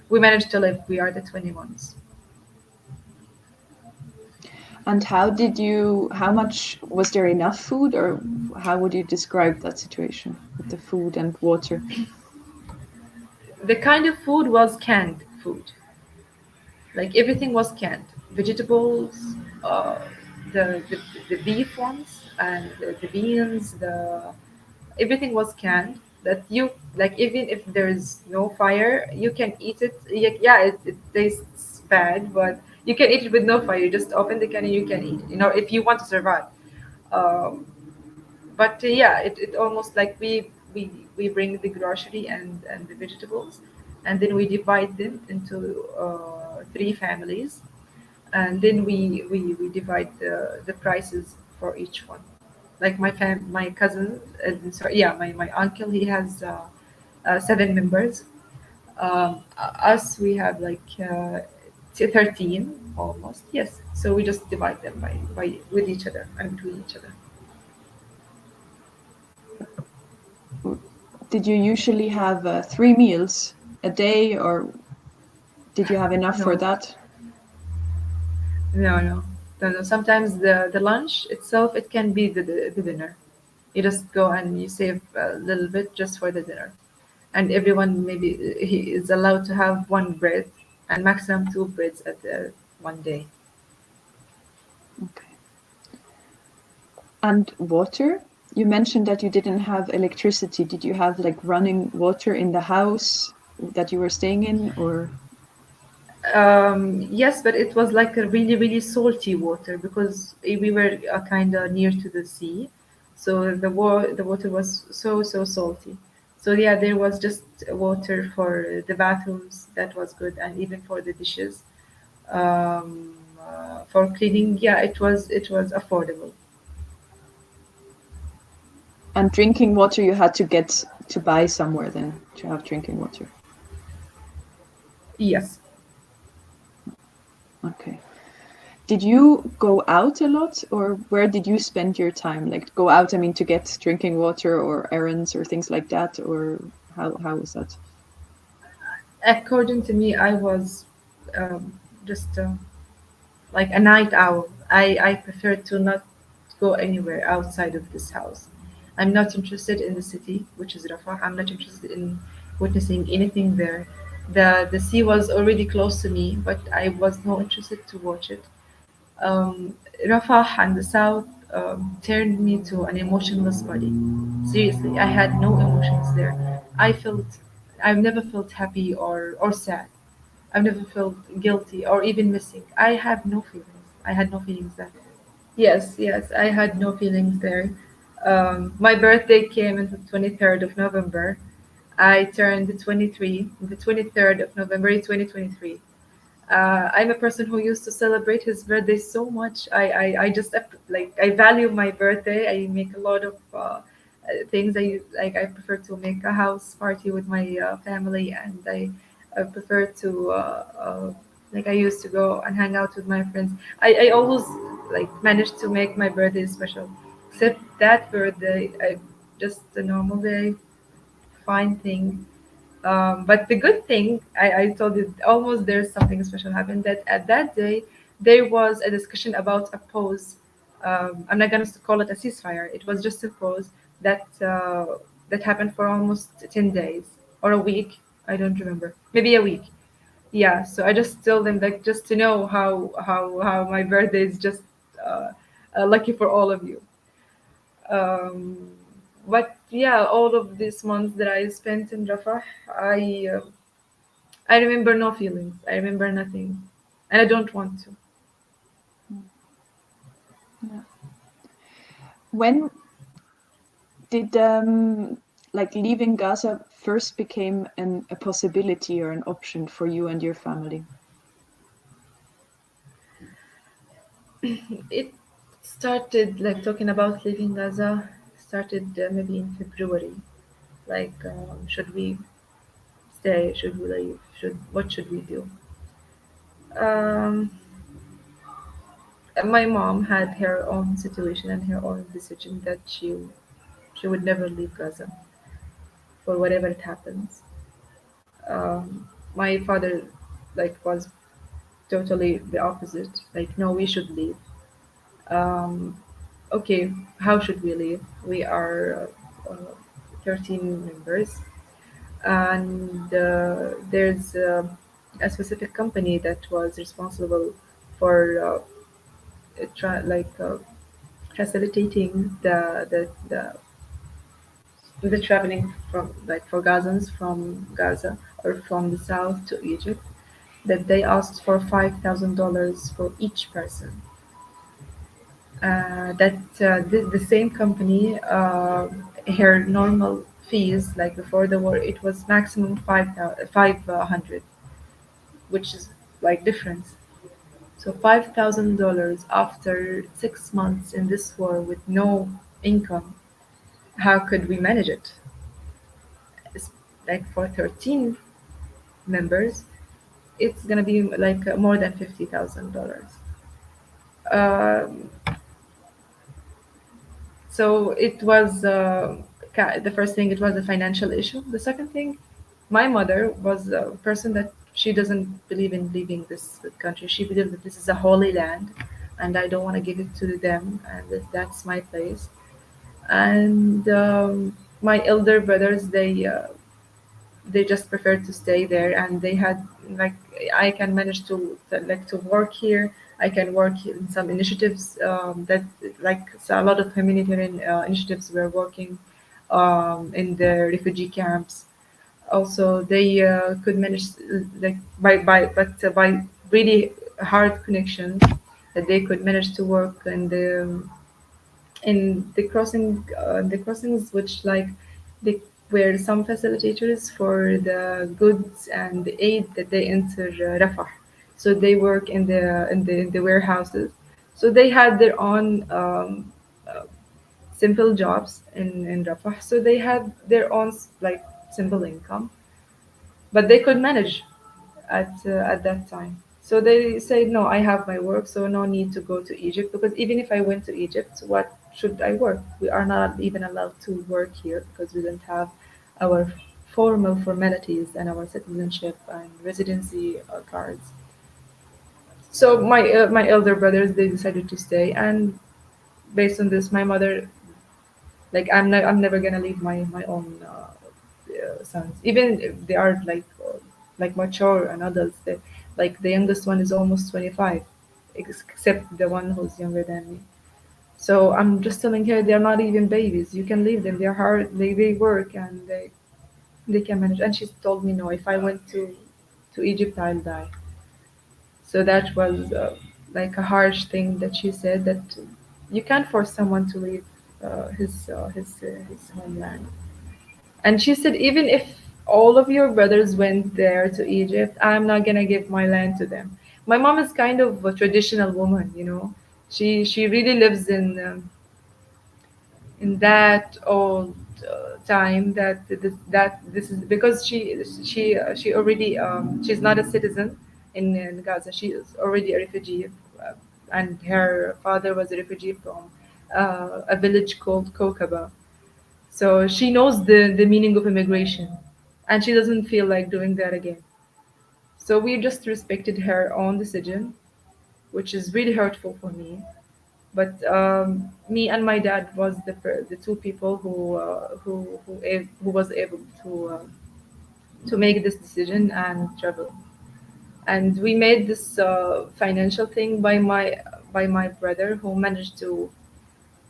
S2: we managed to live. We are the 21s.
S1: And how much, was there enough food, or how would you describe that situation with the food and water?
S2: The kind of food was canned food. Like everything was canned. Vegetables, uh, the the beef ones, and the beans, the everything was canned. That you like, even if there's no fire, you can eat it. Yeah, it tastes bad, but you can eat it with no fire. You just open the can and you can eat it. You know, if you want to survive. Um, but yeah, it almost like we bring the grocery and the vegetables, and then we divide them into three families, and then we divide the prices for each one. Like my cousin, sorry, yeah, my uncle, he has seven members. Us, we have like 13 almost. Yes, so we just divide them by with each other and between each other.
S1: Did you usually have 3 meals a day, or did you have enough for
S2: No,
S1: that?
S2: no, no, no, no. Sometimes the lunch itself, it can be the dinner. You just go and you save a little bit just for the dinner, and everyone maybe he is allowed to have one bread and maximum two breads at the one day.
S1: Okay. And water? You mentioned that you didn't have electricity. Did you have like running water in the house that you were staying in, or?
S2: Yes, but it was like a really, really salty water because we were kind of near to the sea, so the water was so salty. So yeah, there was just water for the bathrooms. That was good, and even for the dishes. For cleaning, yeah, it was affordable.
S1: And drinking water, you had to get to buy somewhere then to have drinking water.
S2: Yes.
S1: Okay. Did you go out a lot, or where did you spend your time? Like go out, I mean, to get drinking water or errands or things like that, or how was that?
S2: According to me, I was just like a night owl. I prefer to not go anywhere outside of this house. I'm not interested in the city, which is Rafah. I'm not interested in witnessing anything there. The sea was already close to me, but I was not interested to watch it. Um, Rafah and the south turned me to an emotionless body. Seriously, I had no emotions there. I felt, I've never felt happy or sad. I've never felt guilty or even missing. I have no feelings. I had no feelings there. Yes, yes, I had no feelings there. My birthday came on the 23rd of November. I turned 23, the 23rd of November 2023. I'm a person who used to celebrate his birthday so much. I just like I value my birthday. I make a lot of things. I prefer to make a house party with my family, and I prefer to like I used to go and hang out with my friends. I always like managed to make my birthday special, except that birthday. I just a normal day, fine thing. But the good thing, I told you, almost there's something special happened that at that day there was a discussion about a pause. I'm not gonna call it a ceasefire. It was just a pause that happened for almost 10 days or a week. I don't remember. Maybe a week. Yeah. So I just told them like just to know how my birthday is just lucky for all of you. Um, but yeah, all of these months that I spent in Rafah, I remember no feelings. I remember nothing, and I don't want to.
S1: Yeah. When did like leaving Gaza first became a possibility or an option for you and your family?
S2: It started like talking about leaving Gaza started maybe in February. Like, should we stay? Should we leave? What should we do? Um, my mom had her own situation and her own decision that she would never leave Gaza for whatever it happens. My father like was totally the opposite. Like, no, we should leave. Um, okay, how should we leave? We are 13 members, and there's a specific company that was responsible for like facilitating the traveling from like for Gazans from Gaza or from the south to Egypt. That they asked for $5,000 for each person. The same company, her normal fees like before the war, it was maximum 500, which is like difference. So $5,000 after 6 months in this war with no income, how could we manage it? It's like for 13 members, it's gonna be like more than $50,000. Um, so it was the first thing. It was a financial issue. The second thing, my mother was a person that she doesn't believe in leaving this country. She believes that this is a holy land, and I don't want to give it to them, and that's my place. And my elder brothers, they just preferred to stay there, and they had like, I can manage to work here. I can work in some initiatives that like, so a lot of humanitarian initiatives were working in the refugee camps. Also they could manage like by really hard connections, that they could manage to work in the crossings, which like they were some facilitators for the goods and the aid that they enter Rafah. So they work in the warehouses. So they had their own simple jobs in Rafah. So they had their own like simple income, but they could manage at that time. So they said, no, I have my work, so no need to go to Egypt, because even if I went to Egypt, what should I work? We are not even allowed to work here because we don't have our formal formalities and our citizenship and residency cards. So my elder brothers, they decided to stay, and based on this, my mother, like, I'm never gonna leave my own sons, even if they are like mature and adults. They, like the youngest one is almost 25, except the one who's younger than me. So I'm just telling her they're not even babies. You can leave them. They're hard. They work, and they can manage. And she told me, no, if I went to Egypt, I'll die. So that was like a harsh thing that she said, that you can't force someone to leave his homeland. And she said, even if all of your brothers went there to Egypt, I'm not gonna give my land to them. My mom is kind of a traditional woman, you know. She really lives in that old time, that this is because she already she's not a citizen in Gaza. She is already a refugee, and her father was a refugee from a village called Kokaba. So she knows the meaning of immigration, and she doesn't feel like doing that again. So we just respected her own decision, which is really hurtful for me. But me and my dad was the two people who was able to make this decision and travel. And we made this financial thing by my brother, who managed to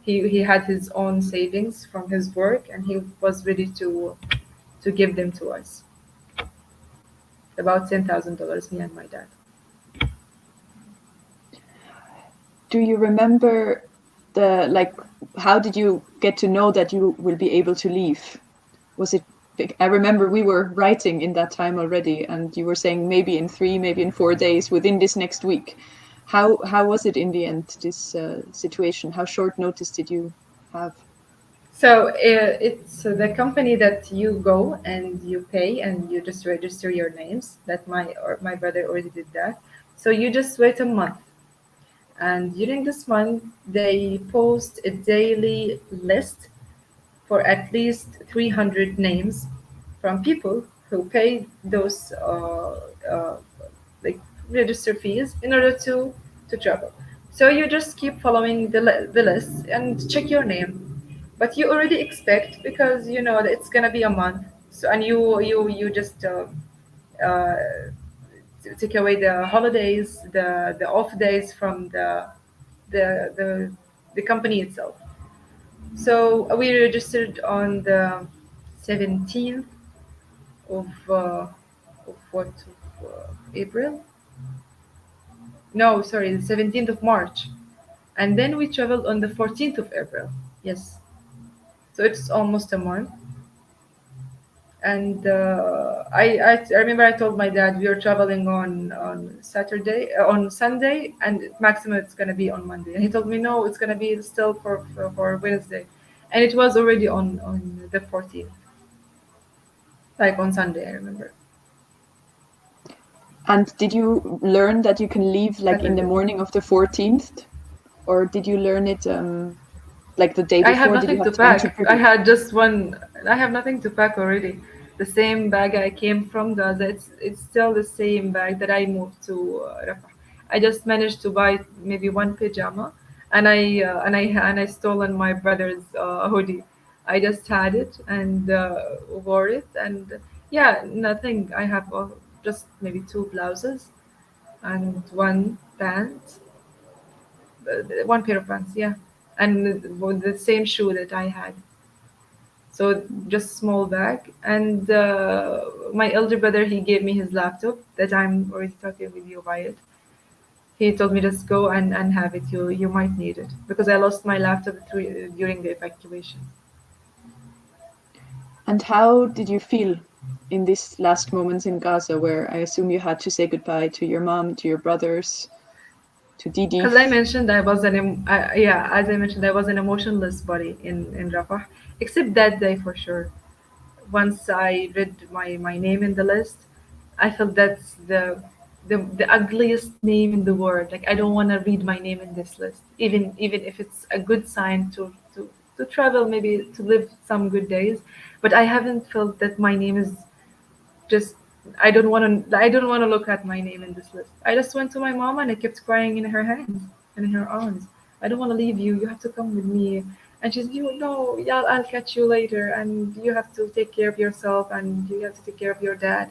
S2: he had his own savings from his work, and he was ready to give them to us, about $10,000, me and my dad.
S1: Do you remember how did you get to know that you will be able to leave? Was it, I remember we were writing in that time already, and you were saying maybe in 3, maybe in 4 days, within this next week. How was it in the end, this situation? How short notice did you have?
S2: So it's the company that you go and you pay and you just register your names. That my brother already did that. So you just wait a month, and during this month they post a daily list for at least 300 names from people who pay those like register fees in order to travel. So you just keep following the list and check your name, but you already expect because you know that it's gonna be a month. So and you just uh, take away the holidays, the off days from the the company itself. So we registered on the 17th of what of, April? No, sorry, the 17th of March, and then we traveled on the 14th of April. Yes, so it's almost a month. And I remember I told my dad we are traveling on Saturday on Sunday, and maximum it's gonna be on Monday. And he told me no, it's gonna be still for Wednesday, and it was already on the 14th, like on Sunday. I remember
S1: And did you learn that you can leave like in the
S2: Saturday.
S1: morning of the 14th, or did you learn it like the day
S2: I have
S1: before? Did you
S2: nothing
S1: have
S2: to
S1: time to
S2: pack. I
S1: prepare?
S2: had just one. I have nothing to pack already. The same bag I came from Gaza. It's still the same bag that I moved to Rafah. I just managed to buy maybe one pajama, and I stolen my brother's hoodie. I just had it and wore it, and yeah, nothing. I have just maybe two blouses and one pant, one pair of pants, yeah, and with the same shoe that I had. So just small bag. And my elder brother, he gave me his laptop that I'm already talking with you about it. He told me just go and have it. You might need it because I lost my laptop during the evacuation.
S1: And how did you feel in these last moments in Gaza, where I assume you had to say goodbye to your mom, to your brothers, to Didi?
S2: As I mentioned, yeah, as I mentioned, I was an emotionless body in Rafah, except that day for sure. Once I read my name in the list, I felt that's the ugliest name in the world. Like I don't want to read my name in this list, even if it's a good sign to travel, maybe to live some good days. But I haven't felt that my name is just. I don't want to look at my name in this list. I just went to my mom and I kept crying in her hands and in her arms. I don't want to leave you. You have to come with me. And she's, you know, yeah, I'll catch you later. And you have to take care of yourself and you have to take care of your dad.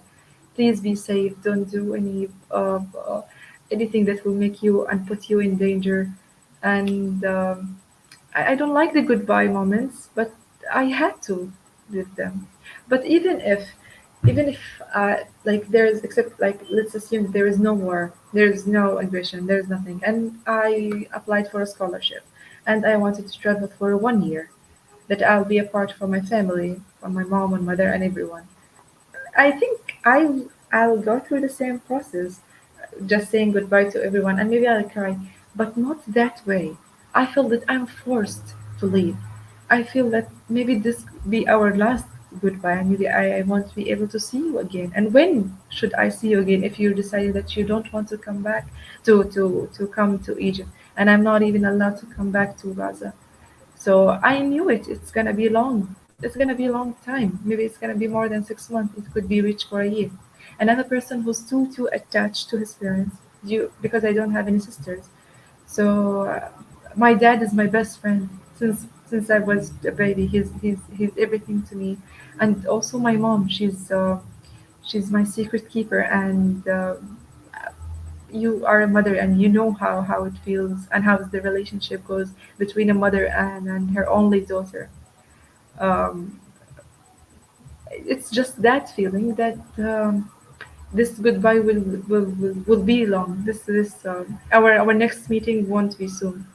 S2: Please be safe. Don't do anything that will make you and put you in danger. And I don't like the goodbye moments, but I had to with them. But even if like there's except like let's assume there is no war, there's no aggression, there's nothing, and I applied for a scholarship, and I wanted to travel for 1 year, that I'll be apart from my family, from my mom and mother and everyone. I think I'll go through the same process, just saying goodbye to everyone, and maybe I'll cry, but not that way. I feel that I'm forced to leave. I feel that maybe this be our last goodbye, and maybe I won't be able to see you again. And when should I see you again if you decided that you don't want to come back to come to Egypt, and I'm not even allowed to come back to Gaza? So I knew it. It's gonna be long. It's gonna be a long time. Maybe it's gonna be more than 6 months. It could be reached for a year. Another person who's too attached to his parents, because I don't have any sisters. So my dad is my best friend since I was a baby. He's everything to me, and also my mom. She's my secret keeper, and you are a mother and you know how it feels and how the relationship goes between a mother and her only daughter. um, it's just that feeling that this goodbye will be long. This our next meeting won't be soon.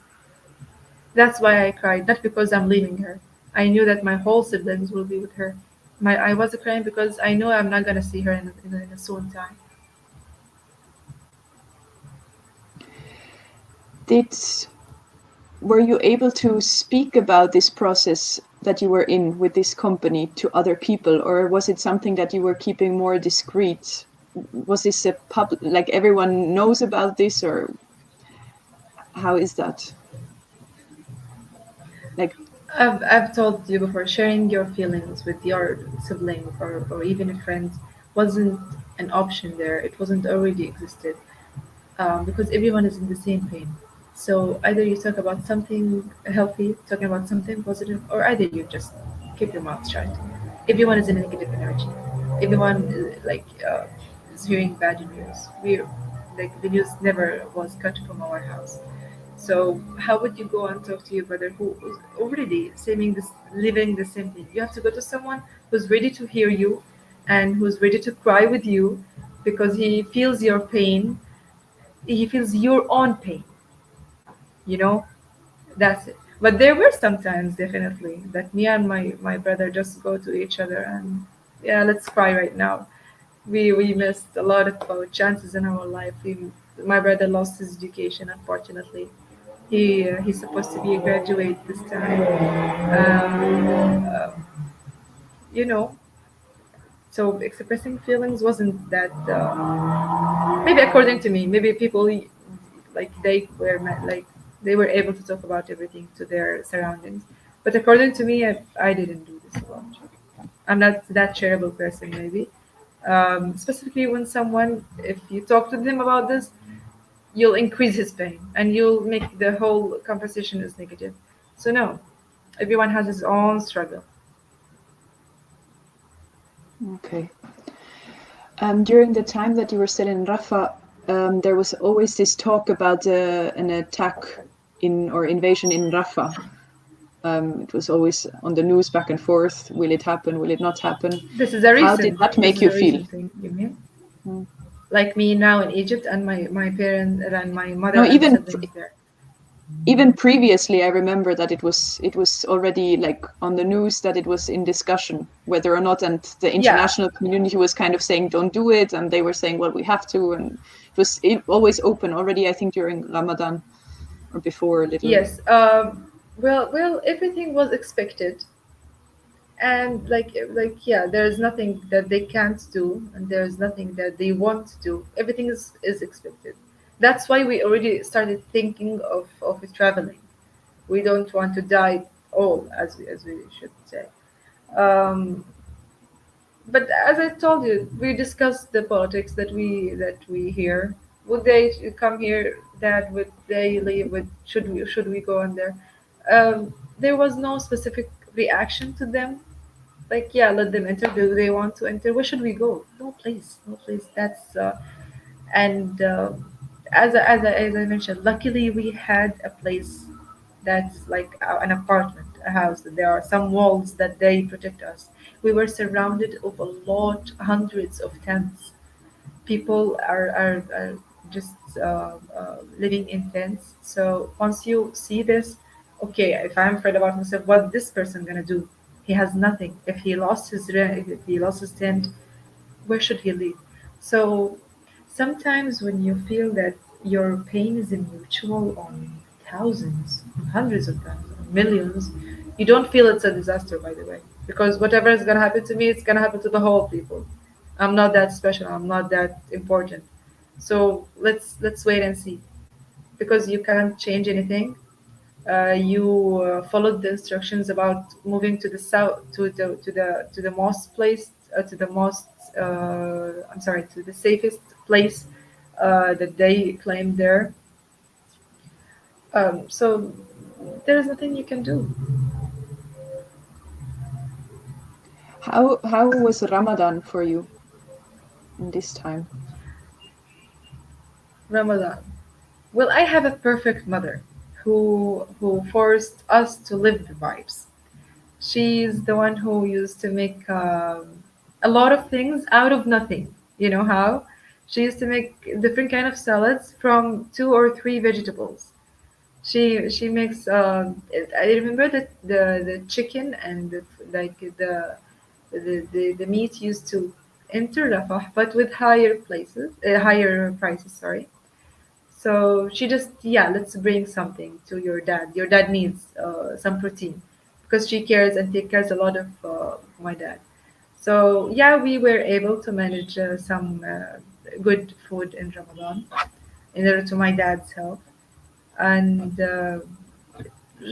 S2: That's why I cried, not because I'm leaving her. I knew that my whole siblings will be with her. I was crying because I know I'm not gonna see her in a soon time.
S1: were you able to speak about this process that you were in with this company to other people, or was it something that you were keeping more discreet? Was this a public, like everyone knows about this, or how is that? Like,
S2: I've told you before, sharing your feelings with your sibling or even a friend wasn't an option there. It wasn't already existed because everyone is in the same pain. So either you talk about something healthy, talking about something positive, or either you just keep your mouth shut. Everyone is in a negative energy. Everyone is hearing bad news. We like the news never was cut from our house. So how would you go and talk to your brother who is already saying this, living the same thing? You have to go to someone who's ready to hear you, and who's ready to cry with you, because he feels your pain. He feels your own pain. You know, that's it. But there were some times, definitely, that me and my brother just go to each other and, yeah, let's cry right now. We missed a lot of chances in our life. My brother lost his education, unfortunately. He's supposed to be a graduate this time. You know, so expressing feelings wasn't that. Maybe according to me, maybe people like they were able to talk about everything to their surroundings. But according to me, I didn't do this a lot. I'm not that shareable person, maybe. Specifically when someone, if you talk to them about this, you'll increase his pain and you'll make the whole conversation is negative. So no, everyone has his own struggle.
S1: okay. During the time that you were still in Rafah, there was always this talk about an attack or invasion in Rafah. It was always on the news back and forth. Will it happen? Will it not happen?
S2: This is a
S1: How did
S2: recent.
S1: that
S2: This
S1: make
S2: is
S1: you
S2: a
S1: feel?
S2: recent thing. You mean
S1: Mm.
S2: like me now in Egypt and my parents and my mother
S1: No,
S2: and siblings there?
S1: even previously, I remember that it was already like on the news that it was in discussion whether or not, and the
S2: Yeah.
S1: international community was kind of saying don't do it, and they were saying, well, we have to, and it always open already. I think during Ramadan or before a little.
S2: Yes. Well, everything was expected, and yeah, there's nothing that they can't do, and there's nothing that they want to do. Everything is expected. That's why we already started thinking of traveling. We don't want to die all, as we should say. Um, but as I told you, we discussed the politics that we hear. Would they come here? That would they leave? Should we go on there? There was no specific reaction to them. Like, yeah, let them enter. Do they want to enter? Where should we go? No place, no place. That's and as I mentioned, luckily we had a place that's like an apartment, a house. There are some walls that they protect us. We were surrounded of a lot, hundreds of tents. People are just living in tents. So once you see this, okay, if I'm afraid about myself, what this person gonna do? He has nothing. If he lost his rent, if he lost his tent, where should he live? So sometimes when you feel that your pain is mutual on thousands, on hundreds of thousands, on millions, you don't feel it's a disaster, by the way, because whatever is gonna happen to me, it's gonna happen to the whole people. I'm not that special. I'm not that important. So let's wait and see, because you can't change anything. You followed the instructions about moving to the south, to the most place, to the most I'm sorry, to the safest place that they claimed there. So there's nothing you can do.
S1: How was Ramadan for you in this time?
S2: Ramadan. Well, I have a perfect mother who forced us to live the vibes. She's the one who used to make a lot of things out of nothing. You know how? She used to make different kind of salads from two or three vegetables. She makes. I remember that the chicken and the meat used to enter Rafah, but with higher prices. Sorry. So she just, yeah, let's bring something to your dad. Your dad needs some protein because she cares and take cares a lot of my dad. So yeah, we were able to manage some good food in Ramadan in order to my dad's health. And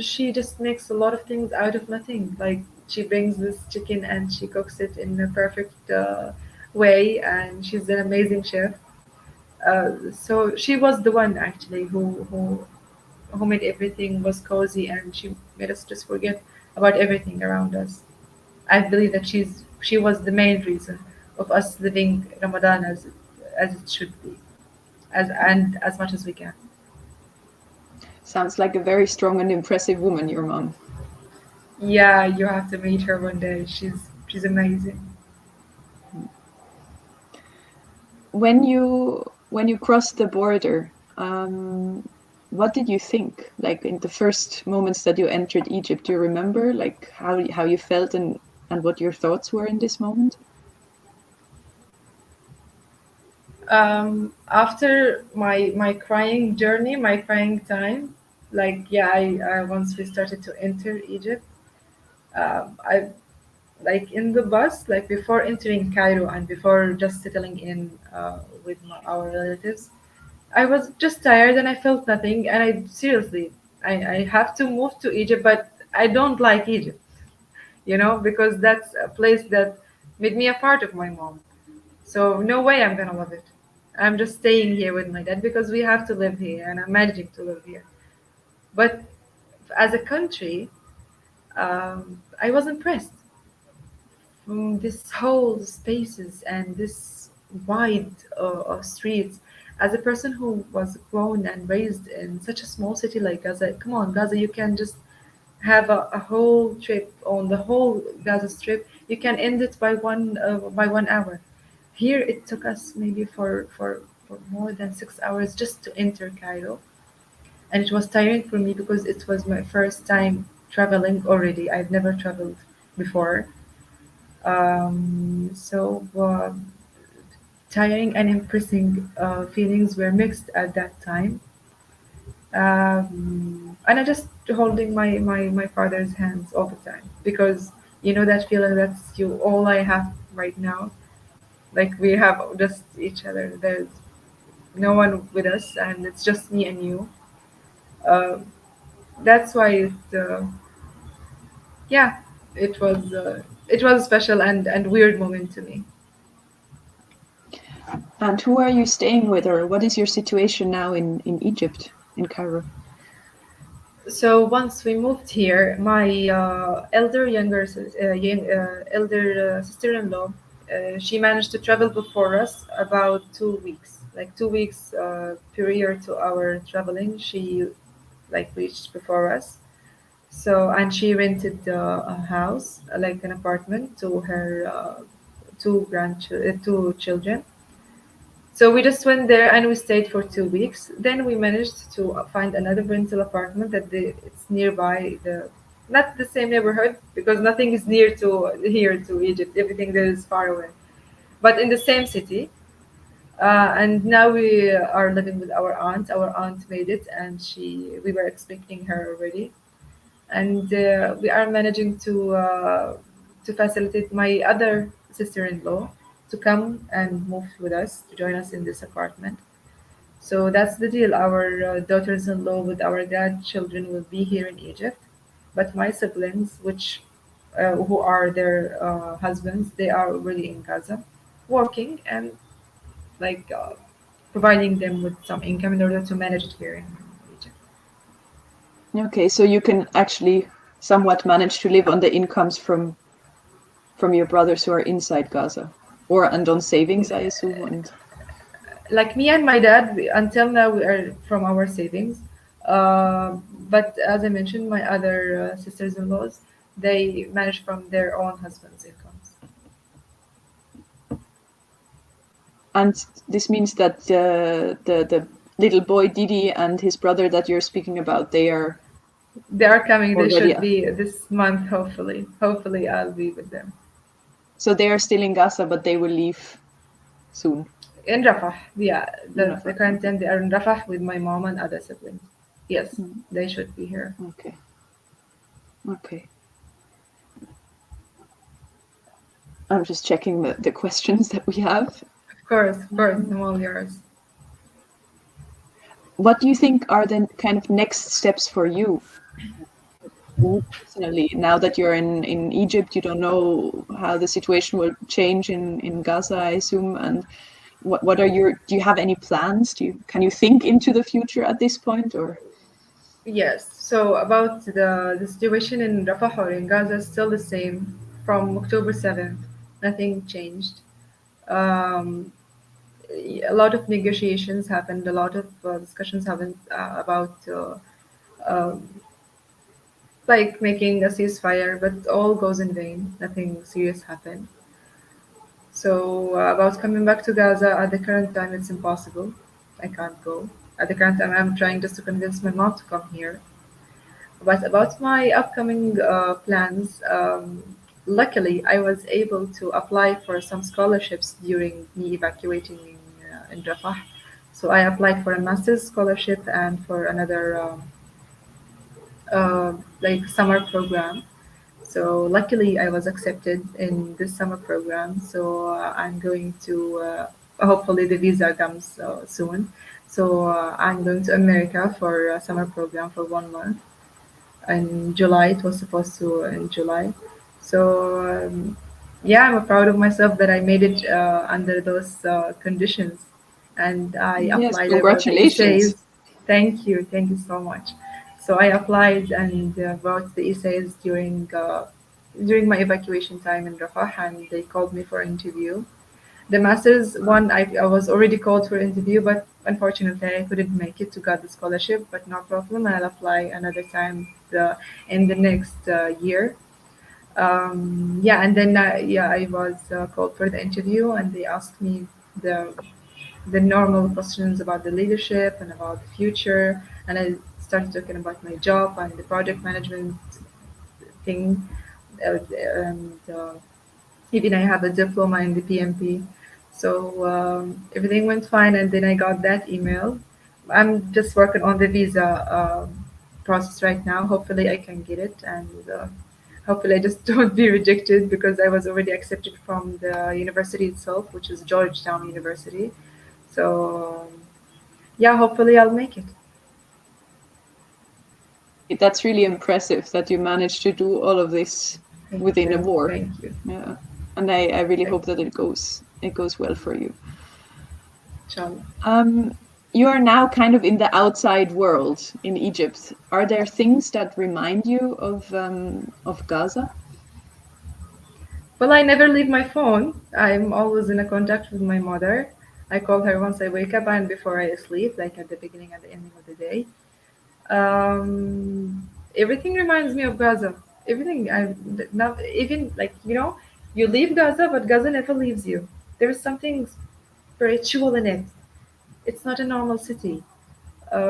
S2: she just makes a lot of things out of nothing. Like she brings this chicken and she cooks it in a perfect way, and she's an amazing chef. So she was the one actually who made everything was cozy, and she made us just forget about everything around us. I believe that she was the main reason of us living Ramadan as it should be, as much as we can.
S1: Sounds like a very strong and impressive woman, your mom.
S2: Yeah, you have to meet her one day. She's amazing.
S1: When you crossed the border, what did you think? Like in the first moments that you entered Egypt, do you remember like how you felt and what your thoughts were in this moment?
S2: After my crying journey, my crying time, like yeah, I once we started to enter Egypt, I like in the bus, like before entering Cairo and before just settling in with our relatives, I was just tired and I felt nothing. And I seriously, I have to move to Egypt, but I don't like Egypt, because that's a place that made me a part of my mom. So no way I'm gonna love it. I'm just staying here with my dad because we have to live here and I'm managing to live here. But as a country, I was impressed from this whole spaces and this wide streets. As a person who was grown and raised in such a small city like Gaza, come on, Gaza, you can just have a whole trip on the whole Gaza Strip. You can end it by 1 hour. Here it took us maybe for more than 6 hours just to enter Cairo, and it was tiring for me because it was my first time traveling already. I've never traveled before, so tiring and impressing feelings were mixed at that time. And I just holding my father's hands all the time because that feeling that's you all I have right now. Like we have just each other. There's no one with us, and it's just me and you. Uh, that's why yeah, it was a special and weird moment to me.
S1: And who are you staying with, or what is your situation now in Egypt, in Cairo?
S2: So once we moved here, my elder sister-in-law, she managed to travel before us about 2 weeks. Like 2 weeks prior to our traveling, she like reached before us. So and she rented a house, like an apartment, to her two children. So we just went there and we stayed for 2 weeks. Then we managed to find another rental apartment it's nearby not the same neighborhood because nothing is near to here to Egypt. Everything there is far away, but in the same city. And now we are living with our aunt. Our aunt made it, and we were expecting her already, and we are managing to facilitate my other sister-in-law to come and move with us to join us in this apartment. So that's the deal. Our daughters-in-law with our godchildren will be here in Egypt, but my siblings, who are their husbands, they are really in Gaza, working and like providing them with some income in order to manage it here in Egypt.
S1: Okay, so you can actually somewhat manage to live on the incomes from your brothers who are inside Gaza, and on savings, I assume. And
S2: Like me and my dad, until now we are from our savings. But as I mentioned, my other sisters-in-laws, they manage from their own husbands' incomes.
S1: this means that the little boy Didi and his brother that you're speaking about, they are
S2: They are coming. They
S1: already,
S2: should be this month, hopefully. Hopefully, I'll be with them.
S1: so they are still in Gaza, but they will leave soon.
S2: In Rafah, yeah, the
S1: Rafah.
S2: current
S1: Okay.
S2: time they are in Rafah with my mom and other siblings. Yes,
S1: Mm,
S2: they should be here.
S1: okay. Okay. I'm just checking the questions that we have.
S2: Of course, I'm all yours.
S1: What do you think are the kind of next steps for you personally? Now that you're in Egypt, you don't know how the situation will change in Gaza, I assume. And what are do you have any plans? Can you think into the future at this point, or?
S2: Yes, so about the situation in Rafah or in Gaza is still the same from October 7th. Nothing changed. Um, a lot of negotiations happened, a lot of discussions happened about um, like making a ceasefire, but all goes in vain. Nothing serious happened. So about coming back to Gaza at the current time, it's impossible. I can't go. At the current time, I'm trying just to convince my mom to come here. But about my upcoming plans, luckily I was able to apply for some scholarships during me evacuating in Rafah. So I applied for a master's scholarship and for another like summer program. So luckily, I was accepted in this summer program. So I'm going to hopefully the visa comes soon. So I'm going to America for a summer program for 1 month in July. It was supposed to in July. So yeah, I'm proud of myself that I made it under those conditions, and I
S1: Yes,
S2: applied. I wrote the
S1: congratulations.
S2: essays. Thank you so much. So I applied and wrote the essays during my evacuation time in Rafah, and they called me for interview. The master's one, I was already called for interview, but unfortunately I couldn't make it to get the scholarship. But no problem, I'll apply another time in the next year. Yeah, and then yeah, I was called for the interview, and they asked me the the normal questions about the leadership and about the future, and I started talking about my job and the project management thing, and even I have a diploma in the PMP. So everything went fine, and then I got that email. I'm just working on the visa process right now. Hopefully, I can get it, and hopefully, I just don't be rejected because I was already accepted from the university itself, which is Georgetown University. So yeah, hopefully, I'll make it.
S1: That's really impressive that you managed to do all of this
S2: Thank
S1: within a
S2: you,
S1: war.
S2: thank you,
S1: Yeah, and I really
S2: thank
S1: hope
S2: you.
S1: that it goes well for you.
S2: Inshallah.
S1: You are now kind of in the outside world in Egypt. Are there things that remind you of Gaza?
S2: Well, I never leave my phone. I'm always in a contact with my mother. I call her once I wake up and before I sleep, like at the beginning and the ending of the day. Everything reminds me of Gaza. Everything. I not even like you leave Gaza, but Gaza never leaves you. There is something spiritual in it. It's not a normal city.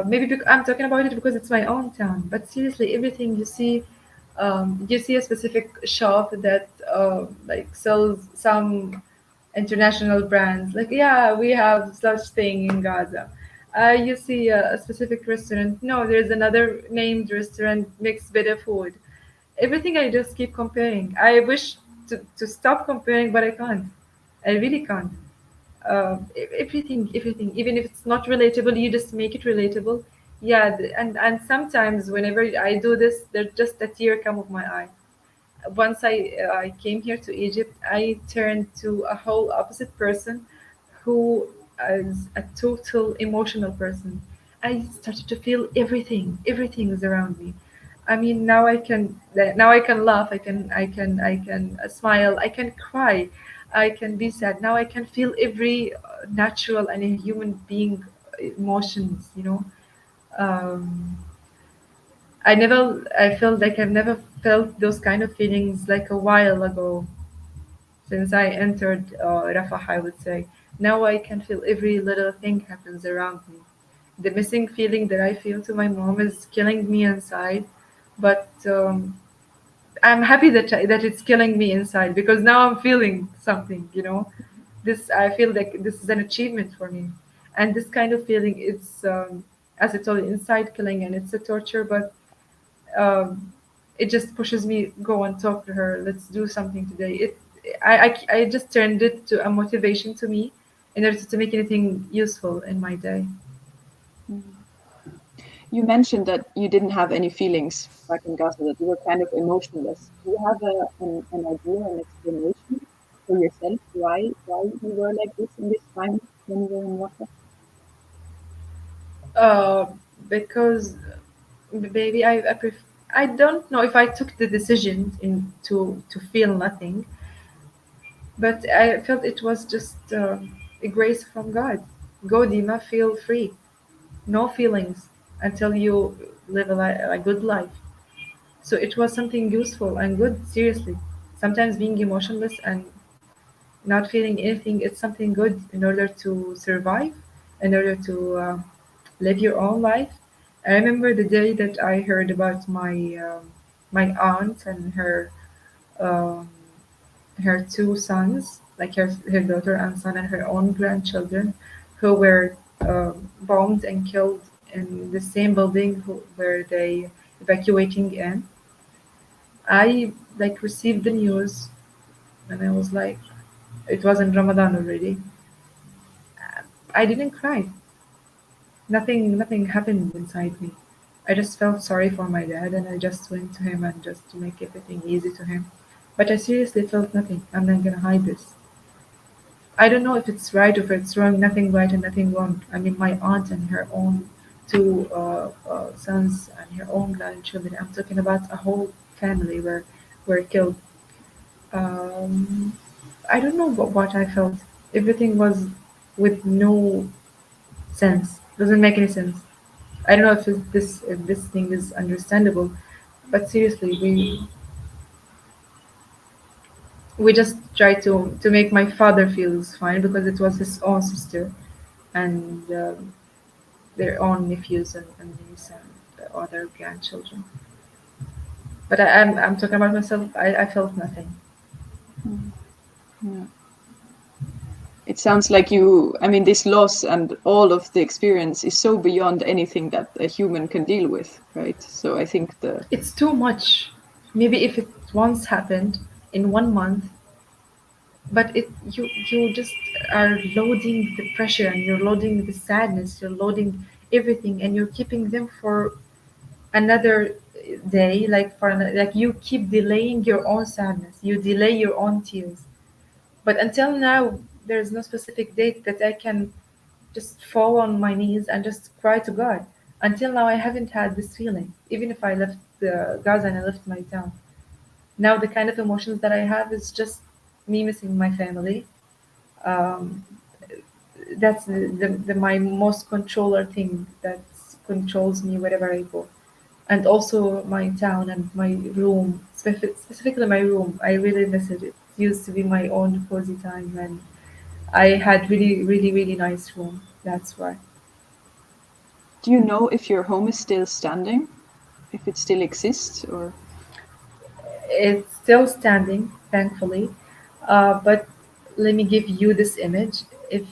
S2: Maybe I'm talking about it because it's my own town. But seriously, everything you see a specific shop that like sells some international brands. Like yeah, we have such thing in Gaza. You see a specific restaurant. No, there's another named restaurant makes better food. Everything I just keep comparing. I wish to stop comparing, but I can't. I really can't. Everything, even if it's not relatable, you just make it relatable. Yeah, and sometimes whenever I do this, there's just a tear come of my eye. Once I came here to Egypt, I turned to a whole opposite person, who is a total emotional person. I started to feel everything is around me. I mean, now I can laugh, I can smile, I can cry, I can be sad. Now I can feel every natural and a human being emotions. I felt like I've never felt those kind of feelings like a while ago since I entered Rafah, I would say. Now I can feel every little thing happens around me. The missing feeling that I feel to my mom is killing me inside, but I'm happy that it's killing me inside because now I'm feeling something. This I feel like this is an achievement for me, and this kind of feeling it's as I told you, inside killing, and it's a torture, but um, it just pushes me go and talk to her. Let's do something today. I just turned it to a motivation to me in order to make anything useful in my day.
S1: Mm. You mentioned that you didn't have any feelings back in Gaza, that you were kind of emotionless. Do you have an idea, an explanation for yourself why you were like this in this time when you were in Rafah?
S2: Uh, because maybe I don't know if I took the decision to feel nothing, but I felt it was just a grace from God. Go, Dima, feel free. No feelings until you live a good life. So it was something useful and good, seriously. Sometimes being emotionless and not feeling anything is something good in order to survive, in order to live your own life. I remember the day that I heard about my aunt and um, her two sons, like her daughter and son and her own grandchildren, who were bombed and killed in the same building where they evacuating in. I like received the news and I was like, it was in Ramadan already. I didn't cry. Nothing happened inside me. I just felt sorry for my dad and I just went to him and just to make everything easy to him. But I seriously felt nothing. I'm not gonna hide this. I don't know if it's right or if it's wrong. Nothing right and nothing wrong. I mean, my aunt and her own two sons and her own grandchildren. I'm talking about a whole family were killed. Um, I don't know what I felt. Everything was with no sense. Doesn't make any sense. I don't know if this thing is understandable, but seriously, we just try to make my father feels fine because it was his own sister and their own nephews and niece and other grandchildren. But I'm talking about myself. I felt nothing.
S1: Mm. Yeah. It sounds like you, I mean, this loss and all of the experience is so beyond anything that a human can deal with, right? So I think the,
S2: It's too much. Maybe if it once happened in 1 month, but you just are loading the pressure and you're loading the sadness, you're loading everything, and you're keeping them for another day, like like you keep delaying your own sadness, you delay your own tears. But until now, there's no specific date that I can just fall on my knees and just cry to God. Until now, I haven't had this feeling, even if I left Gaza and I left my town. Now the kind of emotions that I have is just me missing my family. um, that's my most controller thing that controls me wherever I go. And also my town and my room, specifically my room. I really miss it. It used to be my own cozy time, and I had really nice room. That's why.
S1: do you know if your home is still standing? If it still exists or?
S2: It's still standing, thankfully. But let me give you this image. If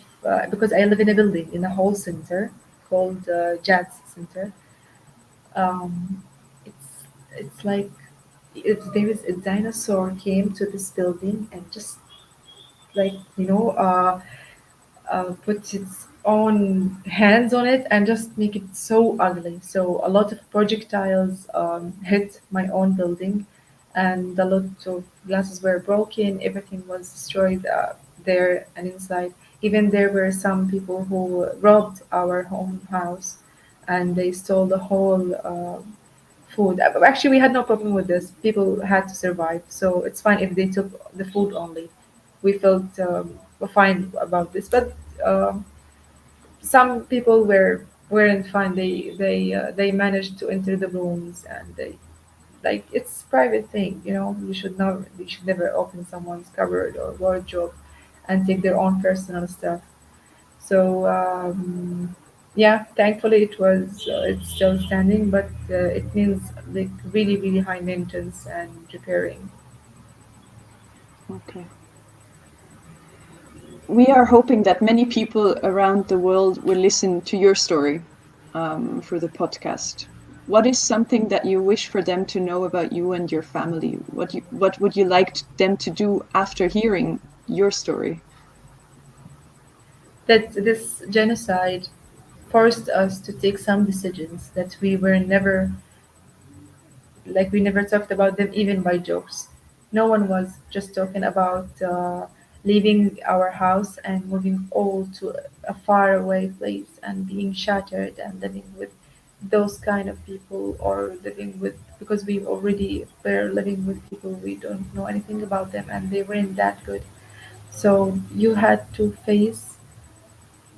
S2: Because I live in a building in a whole center called Jad Center. Um, it's it's like if there is a dinosaur came to this building and just like put its own hands on it and just make it so ugly. So a lot of projectiles hit my own building, and a lot of glasses were broken. Everything was destroyed there and inside. Even there were some people who robbed our home house, and they stole the whole food. Actually, we had no problem with this. People had to survive, so it's fine if they took the food only. We felt fine about this, but um, some people weren't fine. They managed to enter the rooms and they like it's private thing. You should never open someone's cupboard or wardrobe and take their own personal stuff. So yeah, thankfully it's still standing, but it means like really high maintenance and repairing.
S1: Okay. we are hoping that many people around the world will listen to your story for the podcast. What is something that you wish for them to know about you and your family? What would you like them to do after hearing your story?
S2: That this genocide forced us to take some decisions that we were never, like, we never talked about them even by jokes. No one was just talking about leaving our house and moving all to a far away place and being shattered and living with those kind of people, or living with, because we already were living with people we don't know anything about them and they weren't that good. So you had to face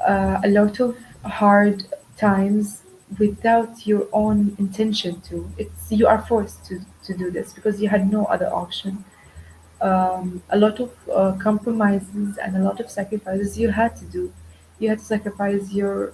S2: a lot of hard times without your own intention to. It's, you are forced to do this because you had no other option. A lot of compromises and a lot of sacrifices you had to do. You had to sacrifice your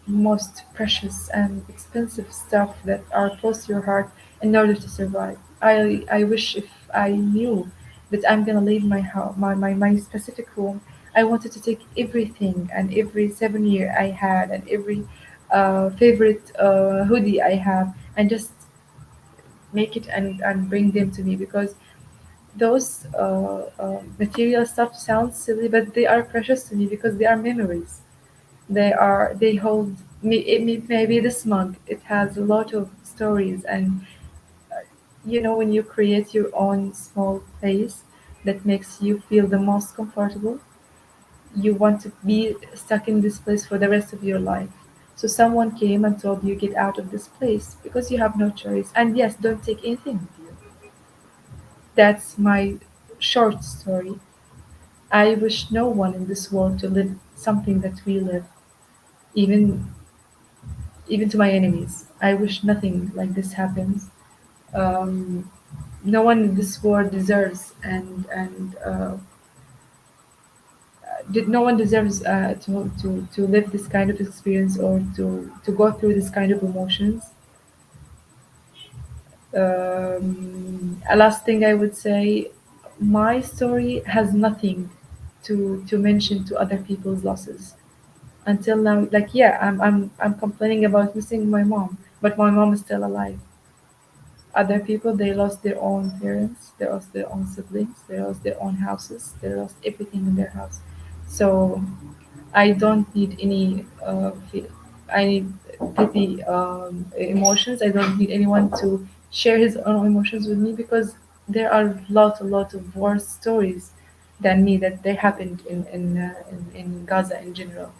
S2: most precious and expensive stuff that are close to your heart in order to survive. I wish if I knew that I'm gonna leave my house, my specific home, I wanted to take everything and every souvenir I had and every favorite hoodie I have and just make it and bring them to me, because those material stuff sounds silly, but they are precious to me because they are memories. They hold me. Maybe this mug, it has a lot of stories, and when you create your own small place that makes you feel the most comfortable, you want to be stuck in this place for the rest of your life. So someone came and told you, get out of this place because you have no choice. And yes, don't take anything with you. That's my short story. I wish no one in this world to live something that we live, even even to my enemies. I wish nothing like this happens. Um, no one in this world deserves, no one deserves to live this kind of experience, or to go through this kind of emotions. A last thing I would say, my story has nothing to mention to other people's losses until now. Like, yeah, I'm complaining about missing my mom, but my mom is still alive. Other people, they lost their own parents, they lost their own siblings, they lost their own houses, they lost everything in their house. So I don't need any I need pity emotions. I don't need anyone to share his own emotions with me, because there are a lot of worse stories than me that they happened in Gaza in general.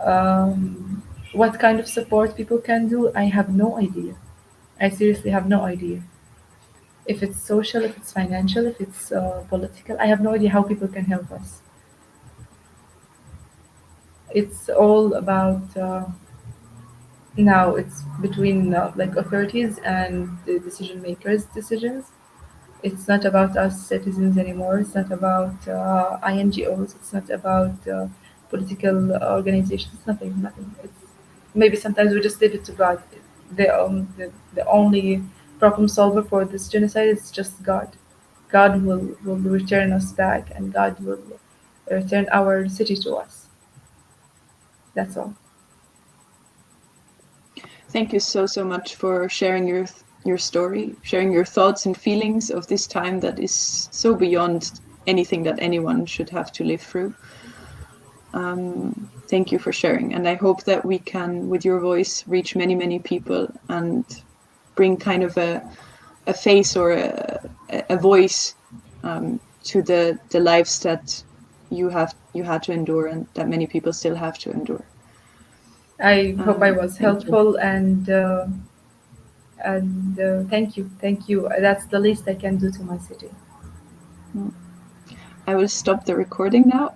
S2: Um, what kind of support people can do, I have no idea. I seriously have no idea. If it's social, if it's financial, if it's political, I have no idea how people can help us. It's all about now, it's between like authorities and the decision makers' decisions. It's not about us citizens anymore. It's not about INGOs. It's not about political organizations. Nothing, nothing. It's maybe sometimes we just leave it to God. The only problem solver for this genocide is just God. God will return us back, and God will return our city to us. That's all.
S1: Thank you so much for sharing your story, sharing your thoughts and feelings of this time that is so beyond anything that anyone should have to live through. Thank you for sharing, and I hope that we can, with your voice, reach many people and bring kind of a face or a voice to the lives that you had to endure and that many people still have to endure.
S2: I hope I was
S1: Thank you.
S2: helpful, and thank you, thank you. That's the least I can do to my city.
S1: I will stop the recording now.